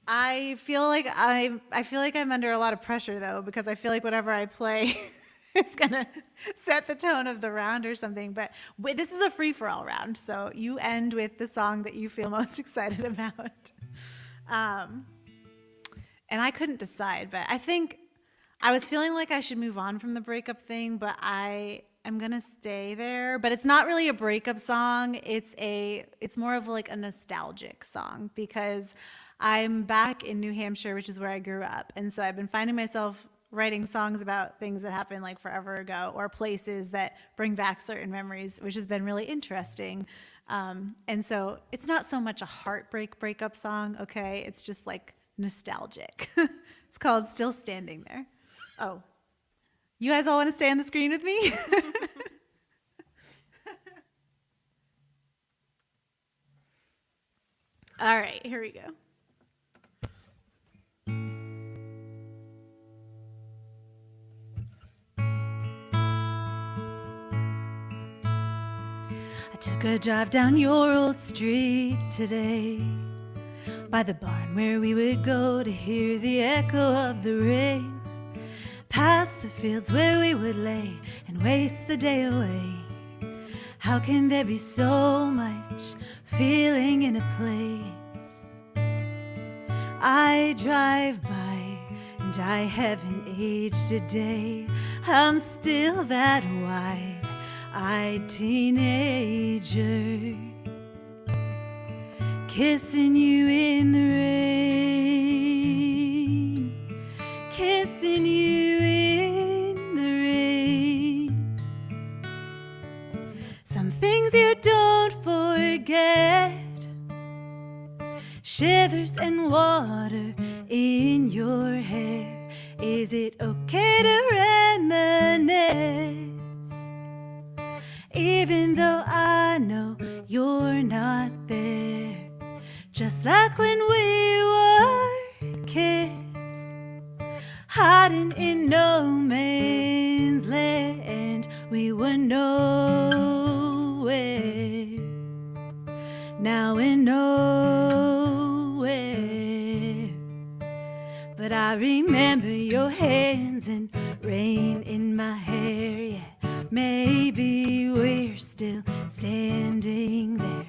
I feel like I'm under a lot of pressure, though, because I feel like whatever I play is gonna set the tone of the round or something. But this is a free-for-all round, so you end with the song that you feel most excited about. And I couldn't decide, but I think I was feeling like I should move on from the breakup thing, but I am gonna stay there. But it's not really a breakup song. It's more of like a nostalgic song, because I'm back in New Hampshire, which is where I grew up. And so I've been finding myself writing songs about things that happened like forever ago, or places that bring back certain memories, which has been really interesting. And so it's not so much a heartbreak breakup song, okay? It's just like nostalgic. It's called Still Standing There. Oh, you guys all want to stay on the screen with me? All right, here we go. I took a drive down your old street today, by the barn where we would go to hear the echo of the rain, past the fields where we would lay and waste the day away. How can there be so much feeling in a place? I drive by and I haven't aged a day. I'm still that wide-eyed teenager. Kissing you in the rain, kissing you in the rain. Some things you don't forget, shivers and water in your hair. Is it okay to reminisce? Even though I know you're not there. Just like when we were kids, hiding in no man's land. We were nowhere, now we're nowhere. But I remember your hands and rain in my hair. Yeah, maybe we're still standing there,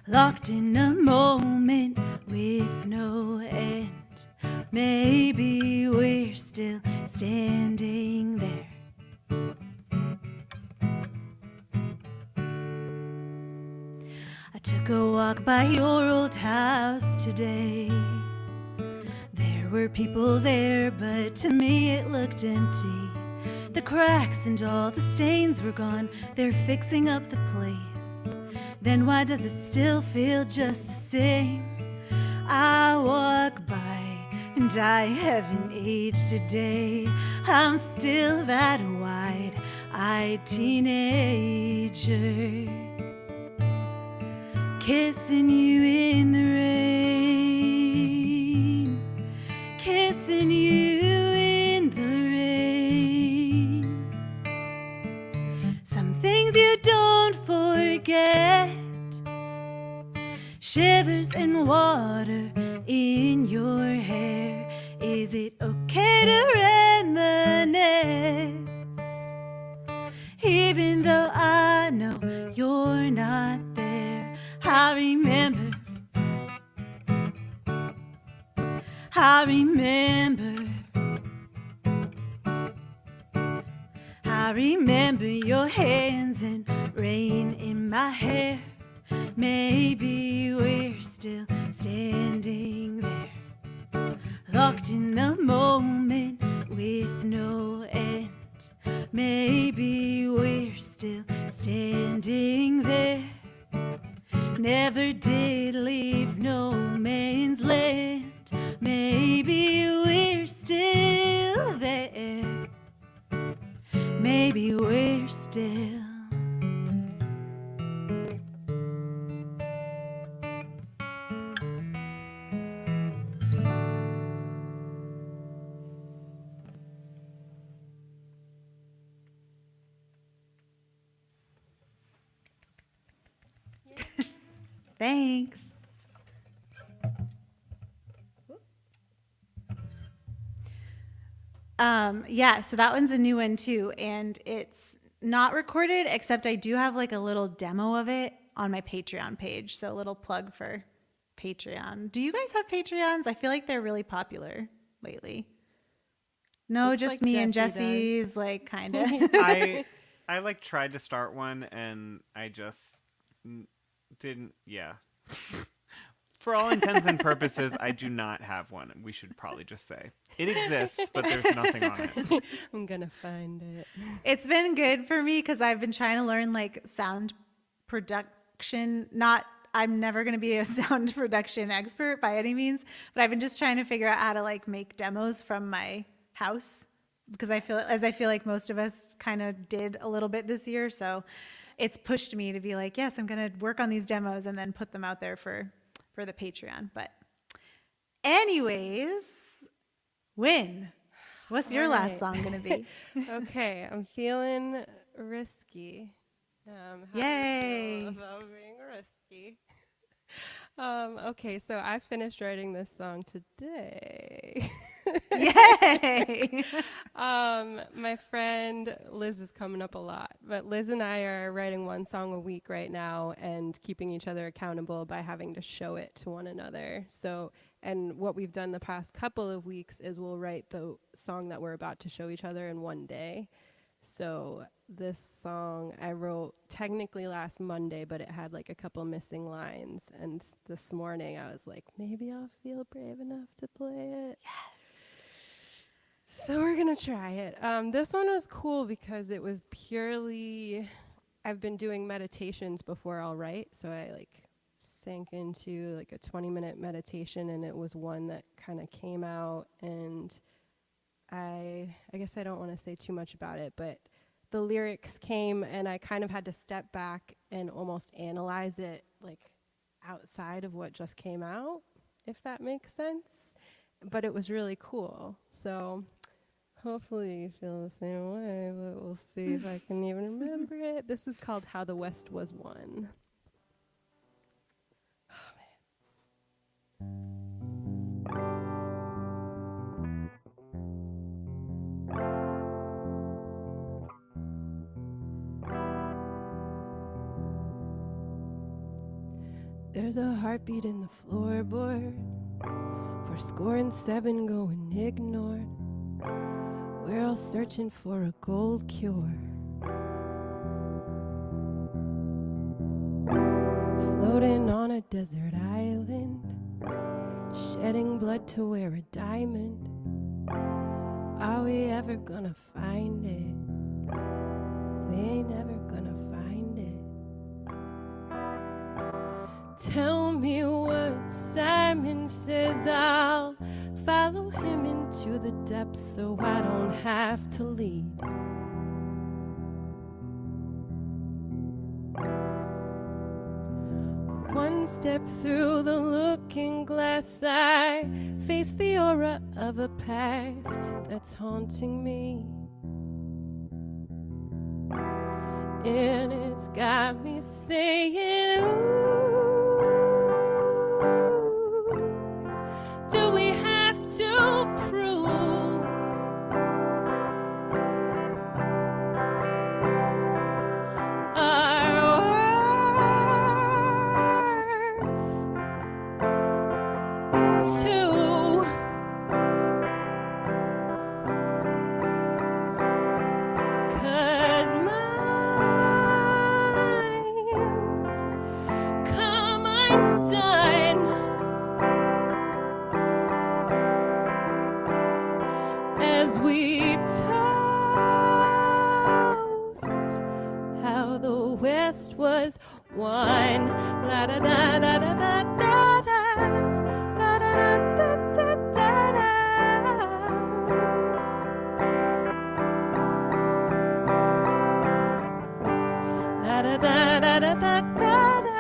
locked in a moment with no end. Maybe we're still standing there. I took a walk by your old house today. There were people there, but to me it looked empty. The cracks and all the stains were gone. They're fixing up the place. Then why does it still feel just the same? I walk by and I haven't aged a day. I'm still that wide-eyed teenager, kissing you in the rain, kissing you in the rain. Some things you don't forget, shivers and water in your hair. Is it okay to reminisce? Even though I know you're not there. I remember, I remember your hands and rain in my hair. Maybe we're still standing there, locked in a moment with no end. Maybe we're still standing there, never did leave no man's land. Maybe we're still there, maybe we're still. Thanks. Yeah, so that one's a new one too, and it's not recorded, except I do have like a little demo of it on my Patreon page. So a little plug for Patreon. Do you guys have Patreons? I feel like they're really popular lately. No, Looks just like me and Jessye Jesse's, like, kind of. I like tried to start one and I just didn't. Yeah. For all intents and purposes, I do not have one. We should probably just say it exists, but there's nothing on it. I'm gonna find it. It's been good for me because I've been trying to learn like sound production. I'm never going to be a sound production expert by any means, but I've been just trying to figure out how to like make demos from my house, because I feel like most of us kind of did a little bit this year. So it's pushed me to be like, yes, I'm going to work on these demos and then put them out there for the Patreon. But anyways, Wyn, what's your last song going to be? Okay, I'm feeling risky. How do you Yay. feel about being risky? Okay, so I finished writing this song today. Yay. My friend Liz is coming up a lot, but Liz and I are writing one song a week right now and keeping each other accountable by having to show it to one another. So, and what we've done the past couple of weeks is we'll write the song that we're about to show each other in one day. So this song I wrote technically last Monday, but it had like a couple missing lines. And this morning I was like, maybe I'll feel brave enough to play it. So we're going to try it. This one was cool because it was purely, I've been doing meditations before I'll write. So I like sank into like a 20-minute meditation, and it was one that kind of came out. And I guess I don't want to say too much about it, but the lyrics came and I kind of had to step back and almost analyze it like outside of what just came out, if that makes sense. But it was really cool. So hopefully you feel the same way, but we'll see if I can even remember it. This is called How the West Was Won. There's a heartbeat in the floorboard, 4-7 going ignored. We're all searching for a gold cure, floating on a desert island, shedding blood to wear a diamond. Are we ever gonna find it? We ain't ever gonna find it. Tell me what Simon says, I'll follow him into the depths so I don't have to lead. One step through the looking glass, I face the aura of a past that's haunting me. And it's got me saying, ooh, do we have to prove our worth to was one. La da da da da da da da. La da da da da da da. La da da da da da da da.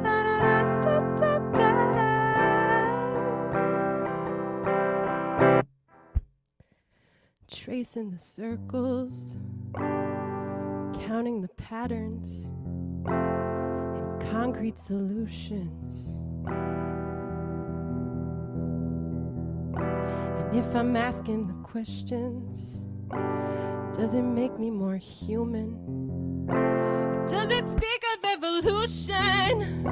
La da da da da da. Tracing the circles, counting the patterns and concrete solutions. And if I'm asking the questions, does it make me more human? Does it speak of evolution?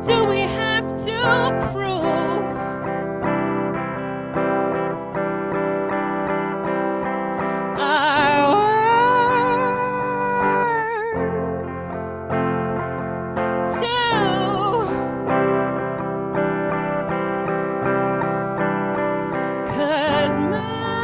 Do we have to prove our worth to? 'Cause my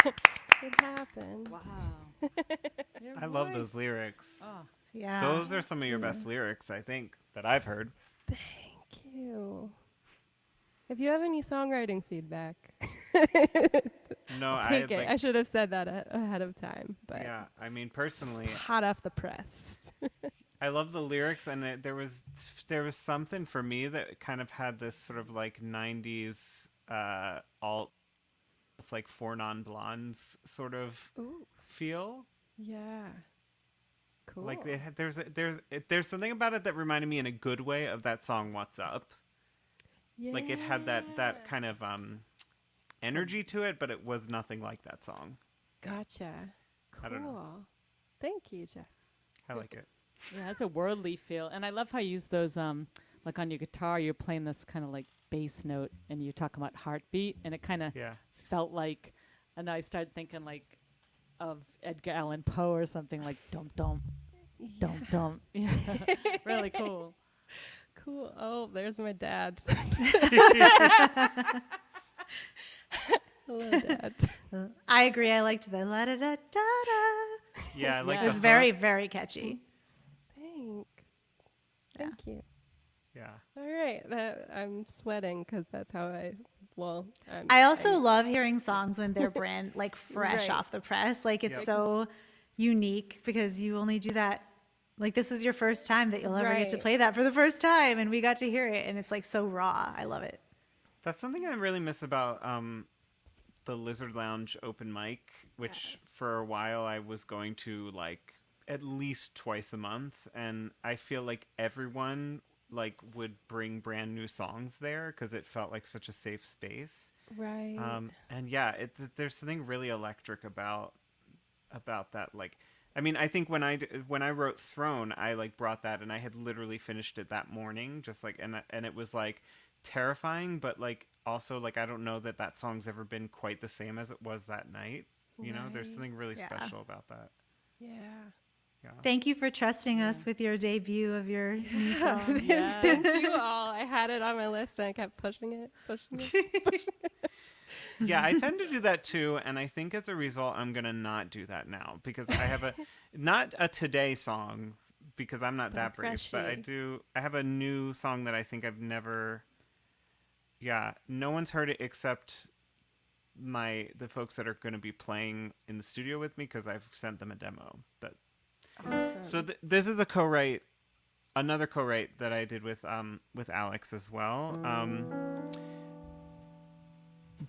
It happened. Wow. Your I love those voice. lyrics. Oh, Yeah. Those are some of your best lyrics, I think, that I've heard. Thank you. If you have any songwriting feedback, No, I'll take it. like, I should have said that ahead of time, but yeah. I mean, personally, hot off the press. I love the lyrics, and there was something for me that kind of had this sort of like '90s alt, it's like Four Non-Blondes sort of Ooh, feel. yeah. Cool. Like there's something about it that reminded me in a good way of that song "What's Up." Like it had that kind of energy to it, but it was nothing like that song. Gotcha. Cool. I don't know. Thank you, Jess. I like it. yeah, it's a worldly feel, and I love how you use those. Like on your guitar, you're playing this kind of like bass note, and you're talking about heartbeat, and it kind of Yeah. felt like, and I started thinking like of Edgar Allan Poe or something like dum dum dum dum. Yeah, really cool. Cool. Oh, there's my dad. Hello, Dad. I agree. I liked the la da da da da. Yeah, I like It the was very, hook. very catchy. Thanks. Yeah. Thank you. Yeah. All right. I'm sweating because that's how I also love hearing songs when they're brand like fresh Right. off the press. Like it's Yep. so unique because you only do that. Like this was your first time that you'll ever get to Right. play that for the first time, and we got to hear it, and it's like so raw. I love it. That's something I really miss about the Lizard Lounge open mic, which for a while I was going to like at least twice a month, and I feel like everyone like would bring brand new songs there because it felt like such a safe space. right. And yeah, there's something really electric about that. Like, I mean, I think when I wrote Throne, I like brought that, and I had literally finished it that morning, just like, and it was like terrifying, but like also like I don't know that song's ever been quite the same as it was that night. You know, there's Right. something really Yeah. special about that. Yeah. Yeah. Thank you for trusting us with your debut of your new song. Yeah. Thank you all. I had it on my list and I kept pushing it. Yeah, I tend to do that too, and I think as a result, I'm gonna not do that now because I have not a today song because I'm not But that brave, but I have a new song that I think I've never. Yeah, no one's heard it except the folks that are going to be playing in the studio with me because I've sent them a demo. But Awesome. so this is another co-write that I did with Alex as well.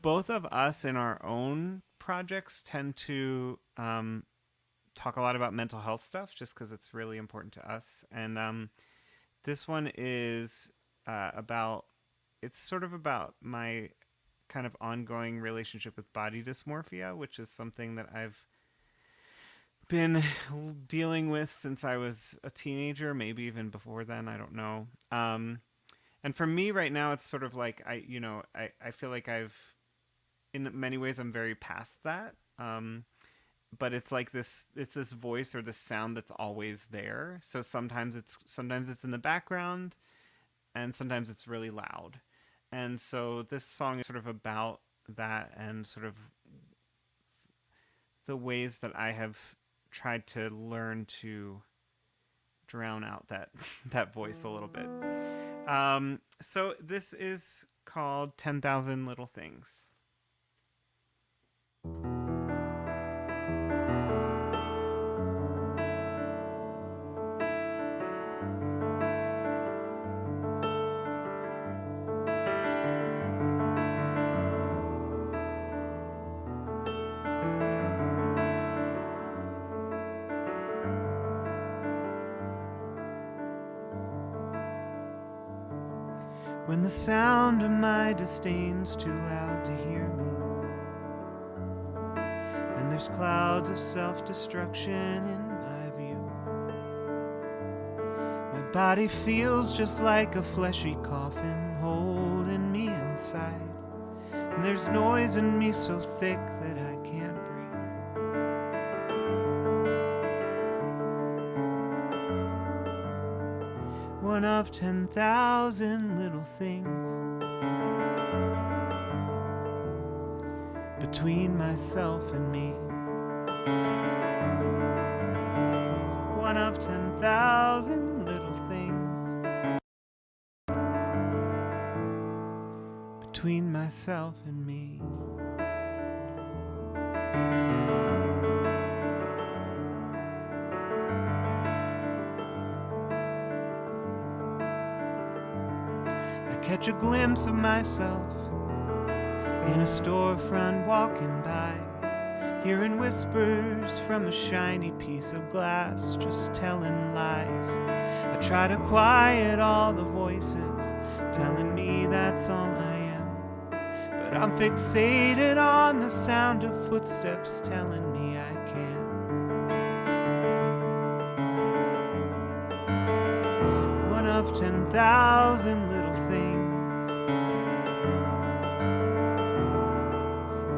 Both of us in our own projects tend to talk a lot about mental health stuff just because it's really important to us. And this one is it's sort of about my kind of ongoing relationship with body dysmorphia, which is something that I've been dealing with since I was a teenager, maybe even before then, I don't know. And for me right now, it's sort of like I feel like in many ways I'm very past that. But it's like it's this voice or this sound that's always there. So sometimes it's in the background and sometimes it's really loud. And so this song is sort of about that and sort of the ways that I have tried to learn to drown out that voice a little bit. So this is called 10,000 Little Things. When the sound of my disdain's too loud to hear me, and there's clouds of self-destruction in my view, my body feels just like a fleshy coffin holding me inside, and there's noise in me so thick that I can't breathe. One of 10,000 little things between myself and me. One of 10,000 little things between myself and me. I catch a glimpse of myself in a storefront walking by, hearing whispers from a shiny piece of glass, just telling lies. I try to quiet all the voices telling me that's all I am, but I'm fixated on the sound of footsteps telling me I can't. One of 10,000 little things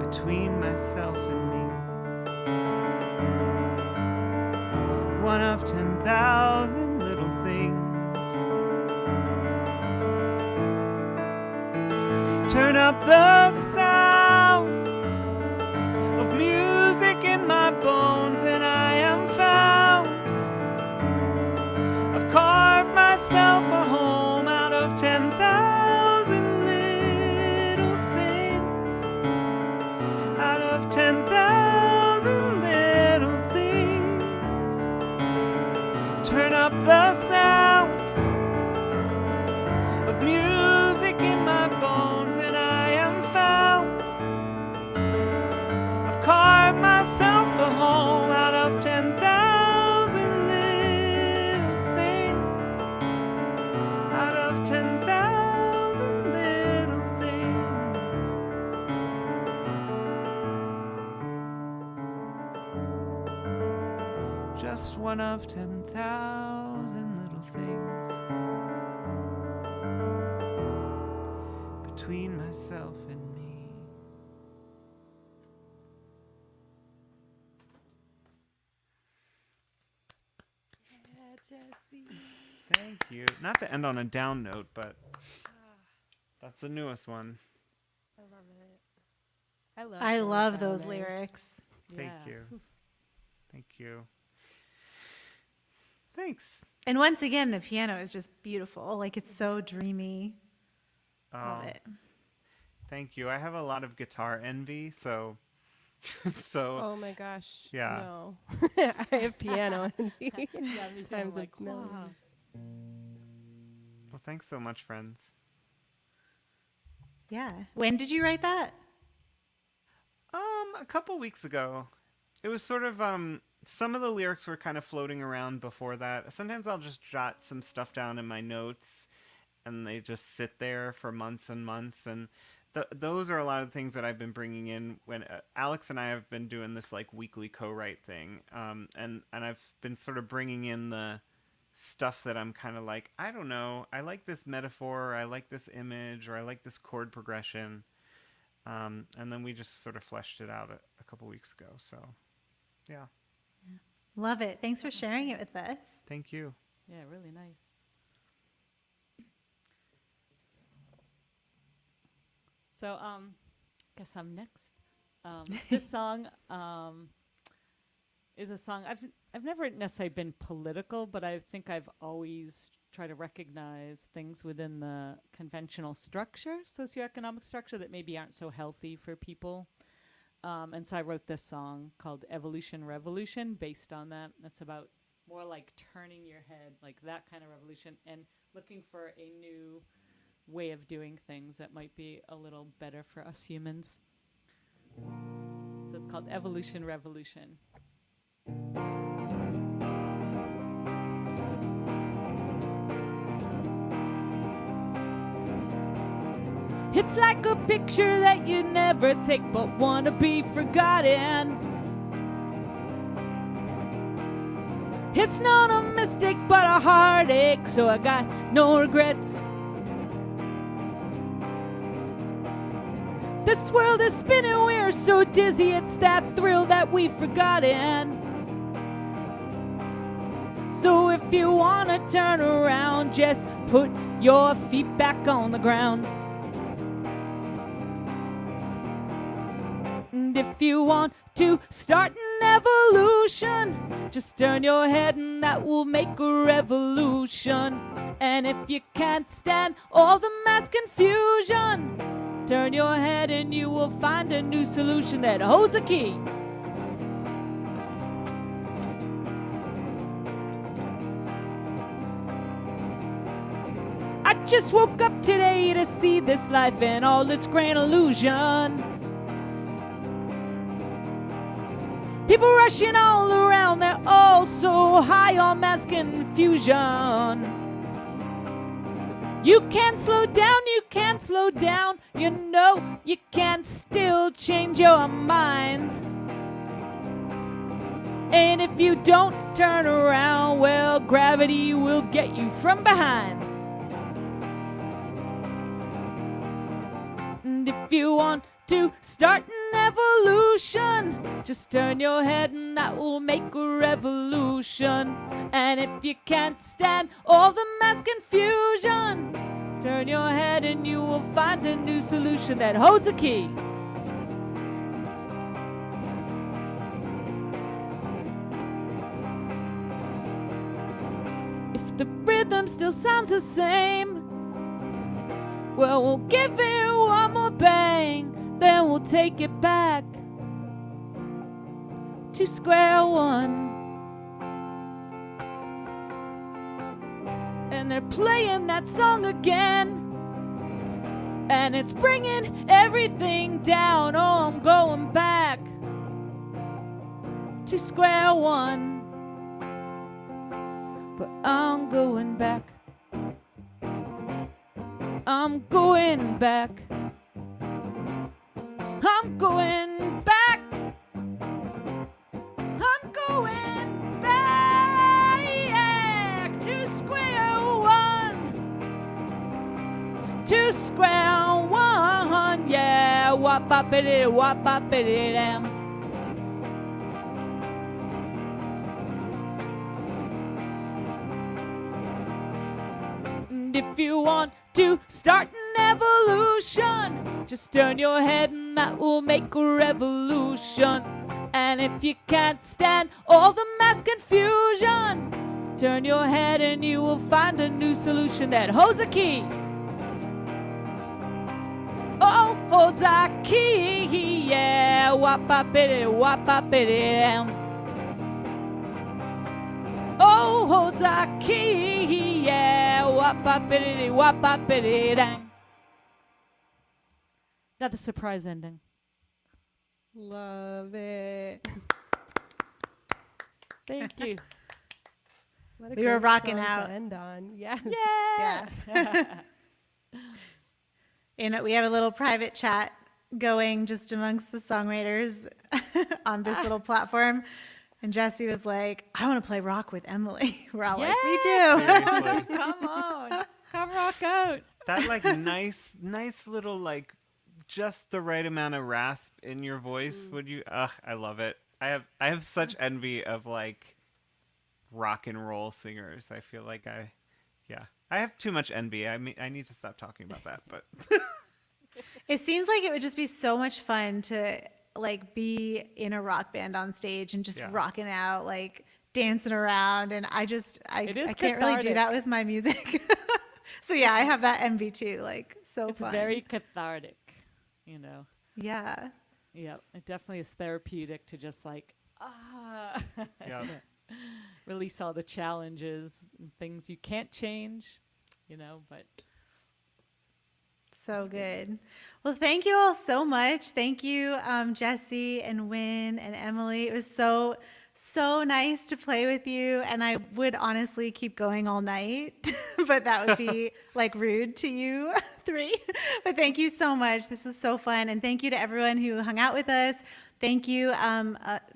between myself and me. One of 10,000 little things. Turn up the sound of music in my bones and I am found. I've carved myself a home out of 10,000 little things. Out of 10,000 little things. Turn up the sound of music in my bones and I am found. I've carved myself a home out of 10,000 little things. Out of 10,000 little things. Just one of 10,000 little things between myself and me. Yeah, Jessye. Thank you. Not to end on a down note, but that's the newest one. I love it. I those love those downers. lyrics. Thank Yeah. you. Thank you. Thanks. And once again, the piano is just beautiful. Like, it's so dreamy. Love Oh, it. thank you. I have a lot of guitar envy, so Oh my gosh. Yeah. No. I have piano envy. Yeah, me too. I'm Times a like, million. wow. well, thanks so much, friends. Yeah. When did you write that? A couple weeks ago. It was sort of some of the lyrics were kind of floating around before that. Sometimes I'll just jot some stuff down in my notes and they just sit there for months and months, and those are a lot of the things that I've been bringing in when Alex and I have been doing this like weekly co-write thing, and I've been sort of bringing in the stuff that I'm kind of like, I don't know, I like this metaphor, or I like this image, or I like this chord progression, and then we just sort of fleshed it out a couple weeks ago. So yeah, Love it. Thanks for sharing it with us. thank you. Yeah, really nice. So, guess I'm next. This song is a song I've never necessarily been political, but I think I've always tried to recognize things within the conventional structure, socioeconomic structure, that maybe aren't so healthy for people. And so I wrote this song called Evolution Revolution based on that. That's about more like turning your head, like that kind of revolution, and looking for a new way of doing things that might be a little better for us humans. So it's called Evolution Revolution. It's like a picture that you never take but want to be forgotten. It's not a mistake but a heartache, so I got no regrets. This world is spinning, we're so dizzy, it's that thrill that we've forgotten. So if you wanna turn around, just put your feet back on the ground. And if you want to start an evolution, just turn your head and that will make a revolution. And if you can't stand all the mass confusion, turn your head and you will find a new solution that holds a key. I just woke up today to see this life in all its grand illusion. People rushing all around, they're all so high on mass confusion. You can't slow down, you can't slow down. You know you can't still change your mind. And if you don't turn around, well, gravity will get you from behind. And if you want to start an evolution, just turn your head and that will make a revolution. And if you can't stand all the mass confusion, turn your head and you will find a new solution that holds a key. If the rhythm still sounds the same, well, we'll give it one more bang. Then we'll take it back to square one. And they're playing that song again, and it's bringing everything down. Oh, I'm going back to square one. But I'm going back. I'm going back. I'm going back. I'm going back to square one. To square one. Yeah. Wop-bop-it-it, wop-bop-it-it-am. And if you want to start an evolution, just turn your head and that will make a revolution. And if you can't stand all the mass confusion, turn your head and you will find a new solution that holds a key. Oh, holds a key, yeah. Wop-bop-it-it, wop-bop-it-it. Oh, holds a key, yeah. Wop-bop-it-it, wop-bop-it-it. Now the surprise ending. Love it. Thank you. What a We were great rocking song to out. end on. Yes. Yeah. And we have a little private chat going just amongst the songwriters on this little platform. And Jessye was like, I want to play rock with Emily. We're all like, we do. Seriously. Come on. Come rock out. That like nice little like just the right amount of rasp in your voice. Would you? Ugh, I love it. I have such envy of like rock and roll singers. I feel like I have too much envy. I mean, I need to stop talking about that. But It seems like it would just be so much fun to like be in a rock band on stage and just Yeah. rocking out, like dancing around. And I It is can't really do cathartic. that with my music. So yeah, I have that envy too. Like so It's fun. very cathartic, you know. Yeah. Yeah, it definitely is therapeutic to just like yeah, release all the challenges and things you can't change, you know, but So good. Well, thank you all so much. Thank you, Jessye and Wyn and Emily. It was so nice to play with you. And I would honestly keep going all night, but that would be like rude to you three. But thank you so much. This was so fun. And thank you to everyone who hung out with us. Thank you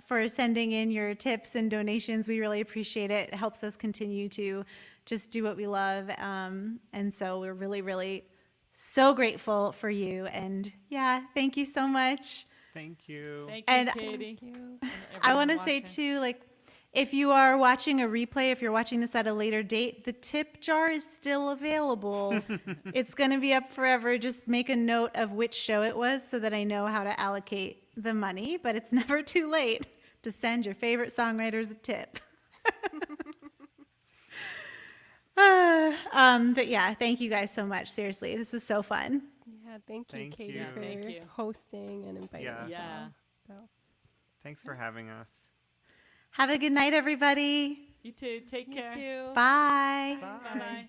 for sending in your tips and donations. We really appreciate it. It helps us continue to just do what we love. And so we're really, really so grateful for you. And yeah, thank you so much. thank you. thank you, And Katie. Thank you. and I everyone want to say watching. too, like, If you are watching a replay, if you're watching this at a later date, the tip jar is still available. It's going to be up forever. Just make a note of which show it was so that I know how to allocate the money, but it's never too late to send your favorite songwriters a tip. But yeah, thank you guys so much. Seriously, this was so fun. Yeah, thank you, Thank Katie, you. for Thank you. hosting and inviting Yes. us. Yeah. all. So. Thanks for having us. Have a good night, everybody. You too. Take You care. too. Bye. Bye. Bye-bye.